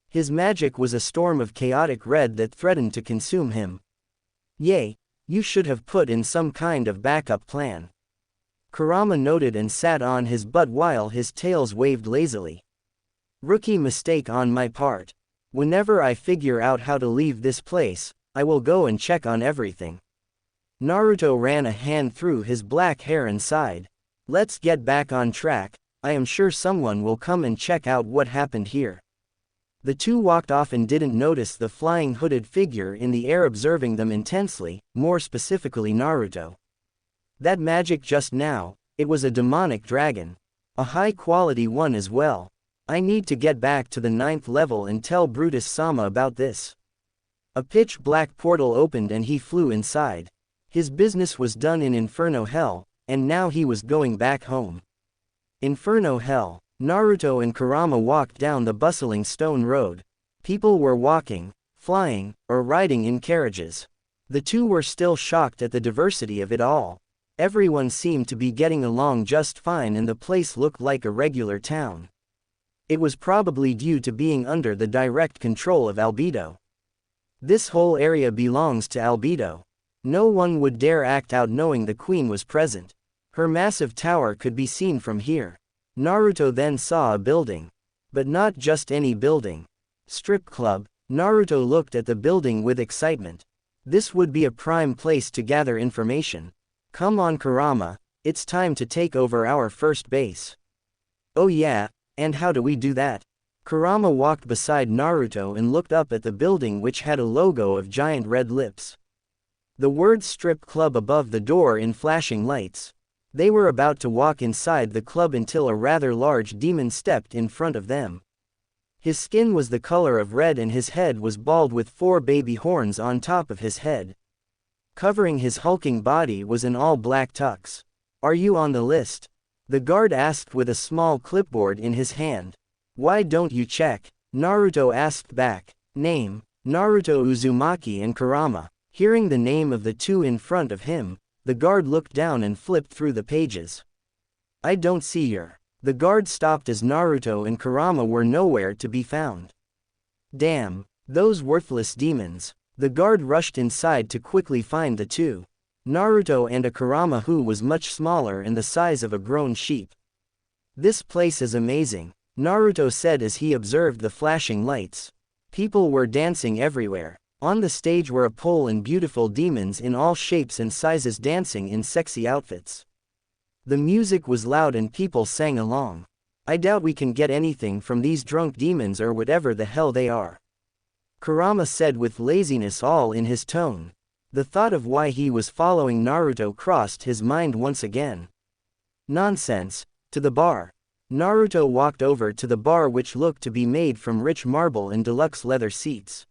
His magic was a storm of chaotic red that threatened to consume him. Yay, you should have put in some kind of backup plan, Kurama noted and sat on his butt while his tails waved lazily. Rookie mistake on my part. Whenever I figure out how to leave this place, I will go and check on everything. Naruto ran a hand through his black hair and sighed. Let's get back on track. I am sure someone will come and check out what happened here. The two walked off and didn't notice the flying hooded figure in the air observing them intensely, more specifically Naruto. That magic just now, it was a demonic dragon. A high-quality one as well. I need to get back to the 9th level and tell Brutus-sama about this. A pitch-black portal opened and he flew inside. His business was done in Inferno Hell, and now he was going back home. Inferno Hell. Naruto and Kurama walked down the bustling stone road. People were walking, flying, or riding in carriages. The two were still shocked at the diversity of it all. Everyone seemed to be getting along just fine and the place looked like a regular town. It was probably due to being under the direct control of Albedo. This whole area belongs to Albedo. No one would dare act out knowing the queen was present. Her massive tower could be seen from here. Naruto then saw a building. But not just any building. Strip club. Naruto looked at the building with excitement. This would be a prime place to gather information. Come on Kurama, it's time to take over our first base. Oh yeah, and how do we do that? Kurama walked beside Naruto and looked up at the building, which had a logo of giant red lips. The word strip club above the door in flashing lights. They were about to walk inside the club until a rather large demon stepped in front of them. His skin was the color of red and his head was bald with 4 baby horns on top of his head. Covering his hulking body was an all-black tux. Are you on the list? The guard asked with a small clipboard in his hand. Why don't you check? Naruto asked back. Name, Naruto Uzumaki and Kurama. Hearing the name of the two in front of him, the guard looked down and flipped through the pages. I don't see your. The guard stopped as Naruto and Kurama were nowhere to be found. Damn, those worthless demons. The guard rushed inside to quickly find the two. Naruto and a Kurama who was much smaller and the size of a grown sheep. This place is amazing, Naruto said as he observed the flashing lights. People were dancing everywhere. On the stage were a pole and beautiful demons in all shapes and sizes dancing in sexy outfits. The music was loud and people sang along. I doubt we can get anything from these drunk demons or whatever the hell they are, Kurama said with laziness all in his tone. The thought of why he was following Naruto crossed his mind once again. Nonsense. To the bar. Naruto walked over to the bar, which looked to be made from rich marble and deluxe leather seats.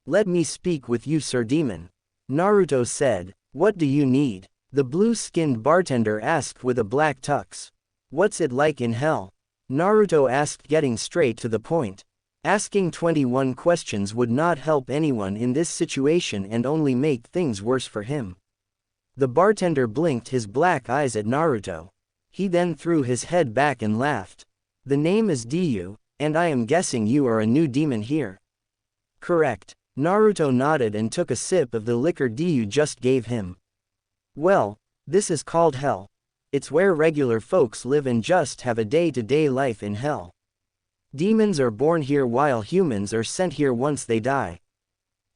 Let me speak with you, Sir Demon, Naruto said. What do you need? The blue-skinned bartender asked with a black tux. What's it like in hell? Naruto asked, getting straight to the point. Asking 21 questions would not help anyone in this situation and only make things worse for him. The bartender blinked his black eyes at Naruto. He then threw his head back and laughed. The name is Diyu, and I am guessing you are a new demon here. Correct. Naruto nodded and took a sip of the liquor Diyu just gave him. Well, this is called hell. It's where regular folks live and just have a day-to-day life in hell. Demons are born here while humans are sent here once they die.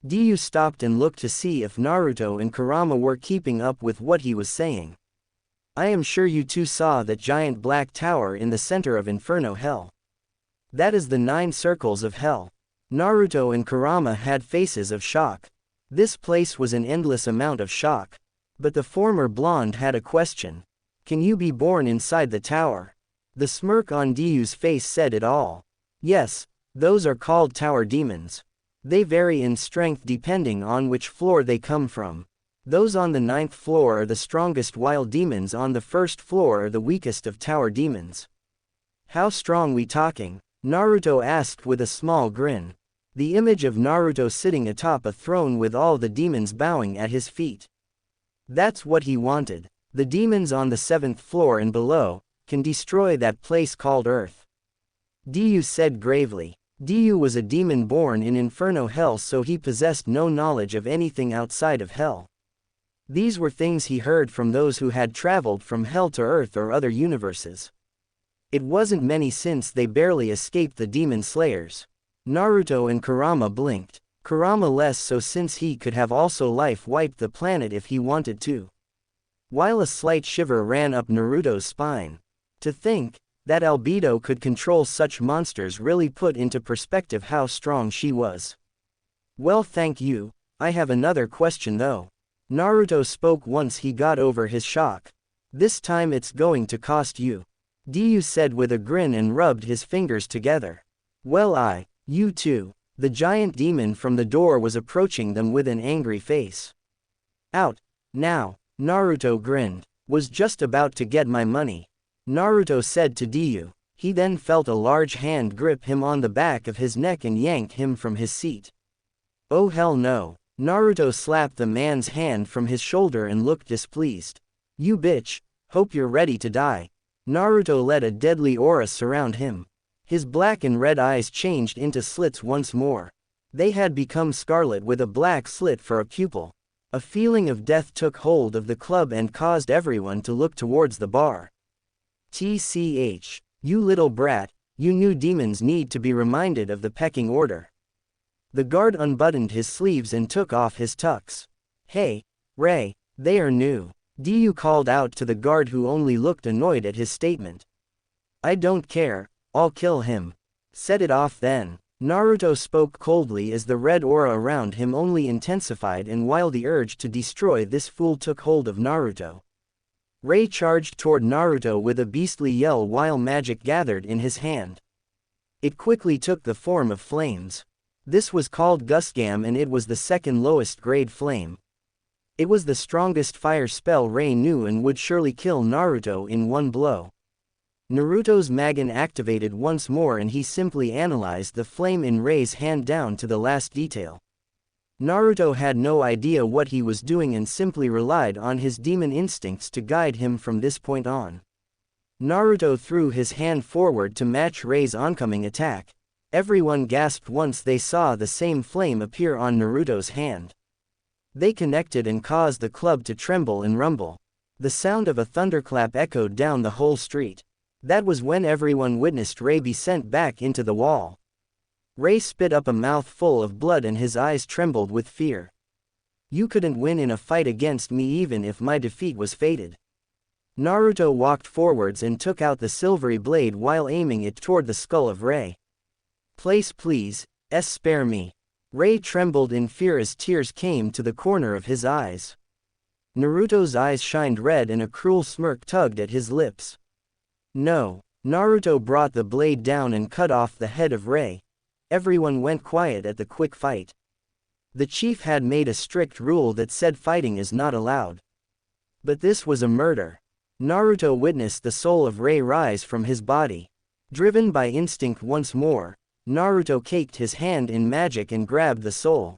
Diyu stopped and looked to see if Naruto and Kurama were keeping up with what he was saying. I am sure you two saw that giant black tower in the center of Inferno Hell. That is the 9 circles of hell. Naruto and Kurama had faces of shock. This place was an endless amount of shock. But the former blonde had a question. Can you be born inside the tower? The smirk on Diyu's face said it all. Yes, those are called tower demons. They vary in strength depending on which floor they come from. Those on the 9th floor are the strongest while demons on the 1st floor are the weakest of tower demons. How strong we talking? Naruto asked with a small grin. The image of Naruto sitting atop a throne with all the demons bowing at his feet. That's what he wanted. The demons on the 7th floor and below can destroy that place called Earth. Diyu said gravely. Diyu was a demon born in Inferno Hell, so he possessed no knowledge of anything outside of Hell. These were things he heard from those who had traveled from Hell to Earth or other universes. It wasn't many since they barely escaped the demon slayers. Naruto and Kurama blinked. Kurama less so since he could have also life-wiped the planet if he wanted to. While a slight shiver ran up Naruto's spine. To think that Albedo could control such monsters really put into perspective how strong she was. Well, thank you. I have another question though. Naruto spoke once he got over his shock. This time it's going to cost you. Diyu said with a grin and rubbed his fingers together. Well, you too. The giant demon from the door was approaching them with an angry face. Out. Now. Naruto grinned. Was just about to get my money. Naruto said to Diyu. He then felt a large hand grip him on the back of his neck and yank him from his seat. Oh hell no. Naruto slapped the man's hand from his shoulder and looked displeased. You bitch, hope you're ready to die. Naruto let a deadly aura surround him. His black and red eyes changed into slits once more. They had become scarlet with a black slit for a pupil. A feeling of death took hold of the club and caused everyone to look towards the bar. TCH, you little brat, you new demons need to be reminded of the pecking order. The guard unbuttoned his sleeves and took off his tux. Hey, Ray, they are new. Diyu called out to the guard who only looked annoyed at his statement. I don't care, I'll kill him. Set it off then. Naruto spoke coldly as the red aura around him only intensified, and while the urge to destroy this fool took hold of Naruto. Ray charged toward Naruto with a beastly yell while magic gathered in his hand. It quickly took the form of flames. This was called Gusgam and it was the second lowest grade flame. It was the strongest fire spell Ray knew and would surely kill Naruto in one blow. Naruto's Magen activated once more and he simply analyzed the flame in Ray's hand down to the last detail. Naruto had no idea what he was doing and simply relied on his demon instincts to guide him from this point on. Naruto threw his hand forward to match Ray's oncoming attack. Everyone gasped once they saw the same flame appear on Naruto's hand. They connected and caused the club to tremble and rumble. The sound of a thunderclap echoed down the whole street. That was when everyone witnessed Ray be sent back into the wall. Ray spit up a mouthful of blood and his eyes trembled with fear. You couldn't win in a fight against me even if my defeat was fated. Naruto walked forwards and took out the silvery blade while aiming it toward the skull of Ray. Please, spare me. Ray trembled in fear as tears came to the corner of his eyes. Naruto's eyes shined red and a cruel smirk tugged at his lips. No. Naruto brought the blade down and cut off the head of Ray. Everyone went quiet at the quick fight. The chief had made a strict rule that said fighting is not allowed. But this was a murder. Naruto witnessed the soul of Ray rise from his body. Driven by instinct once more, Naruto caked his hand in magic and grabbed the soul.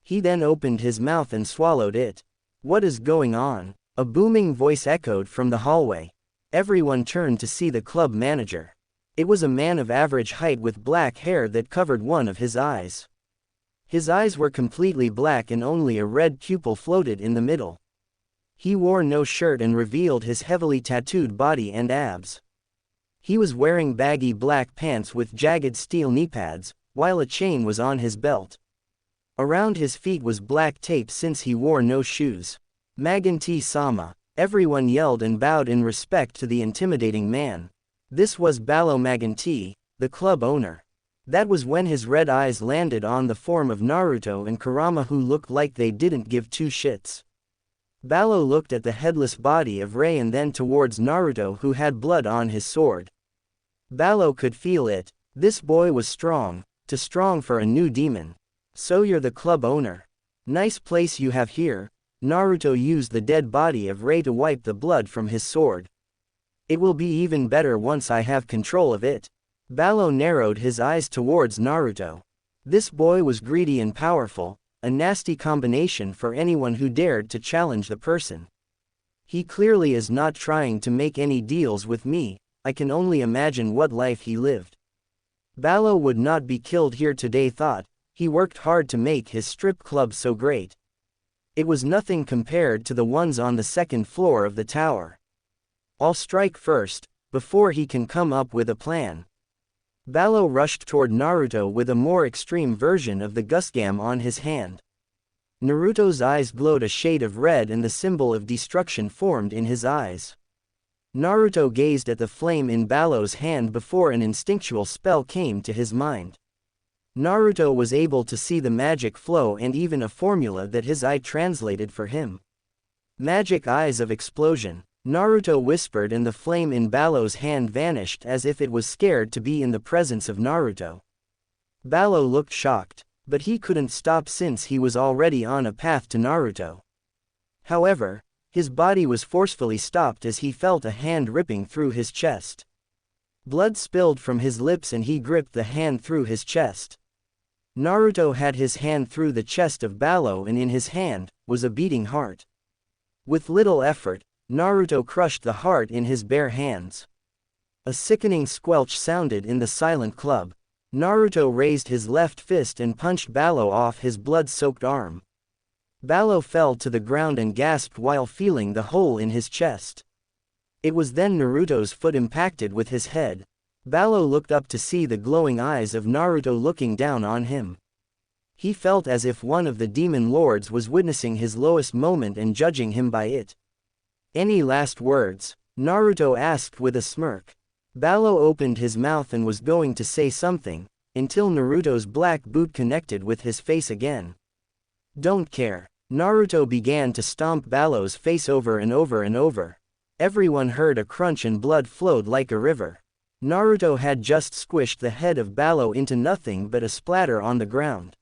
He then opened his mouth and swallowed it. What is going on? A booming voice echoed from the hallway. Everyone turned to see the club manager. It was a man of average height with black hair that covered one of his eyes. His eyes were completely black and only a red pupil floated in the middle. He wore no shirt and revealed his heavily tattooed body and abs. He was wearing baggy black pants with jagged steel knee pads, while a chain was on his belt. Around his feet was black tape since he wore no shoes. Maganti-sama. Everyone yelled and bowed in respect to the intimidating man. This was Ballo Maganti, the club owner. That was when his red eyes landed on the form of Naruto and Kurama, who looked like they didn't give two shits. Ballo looked at the headless body of Rei and then towards Naruto, who had blood on his sword. Ballo could feel it. This boy was strong, too strong for a new demon. So you're the club owner. Nice place you have here. Naruto used the dead body of Rei to wipe the blood from his sword. It will be even better once I have control of it. Ballo narrowed his eyes towards Naruto. This boy was greedy and powerful, a nasty combination for anyone who dared to challenge the person. He clearly is not trying to make any deals with me. I can only imagine what life he lived. Ballo would not be killed here today, thought. He worked hard to make his strip club so great. It was nothing compared to the ones on the second floor of the tower. I'll strike first, before he can come up with a plan. Ballo rushed toward Naruto with a more extreme version of the Gusgam on his hand. Naruto's eyes glowed a shade of red and the symbol of destruction formed in his eyes. Naruto gazed at the flame in Ballo's hand before an instinctual spell came to his mind. Naruto was able to see the magic flow and even a formula that his eye translated for him. Magic eyes of explosion. Naruto whispered and the flame in Ballo's hand vanished as if it was scared to be in the presence of Naruto. Ballo looked shocked, but he couldn't stop since he was already on a path to Naruto. However, his body was forcefully stopped as he felt a hand ripping through his chest. Blood spilled from his lips and he gripped the hand through his chest. Naruto had his hand through the chest of Ballo and in his hand was a beating heart. With little effort, Naruto crushed the heart in his bare hands. A sickening squelch sounded in the silent club. Naruto raised his left fist and punched Ballo off his blood-soaked arm. Ballo fell to the ground and gasped while feeling the hole in his chest. It was then Naruto's foot impacted with his head. Ballo looked up to see the glowing eyes of Naruto looking down on him. He felt as if one of the demon lords was witnessing his lowest moment and judging him by it. Any last words? Naruto asked with a smirk. Ballo opened his mouth and was going to say something, until Naruto's black boot connected with his face again. Don't care. Naruto began to stomp Ballo's face over and over and over. Everyone heard a crunch and blood flowed like a river. Naruto had just squished the head of Ballo into nothing but a splatter on the ground.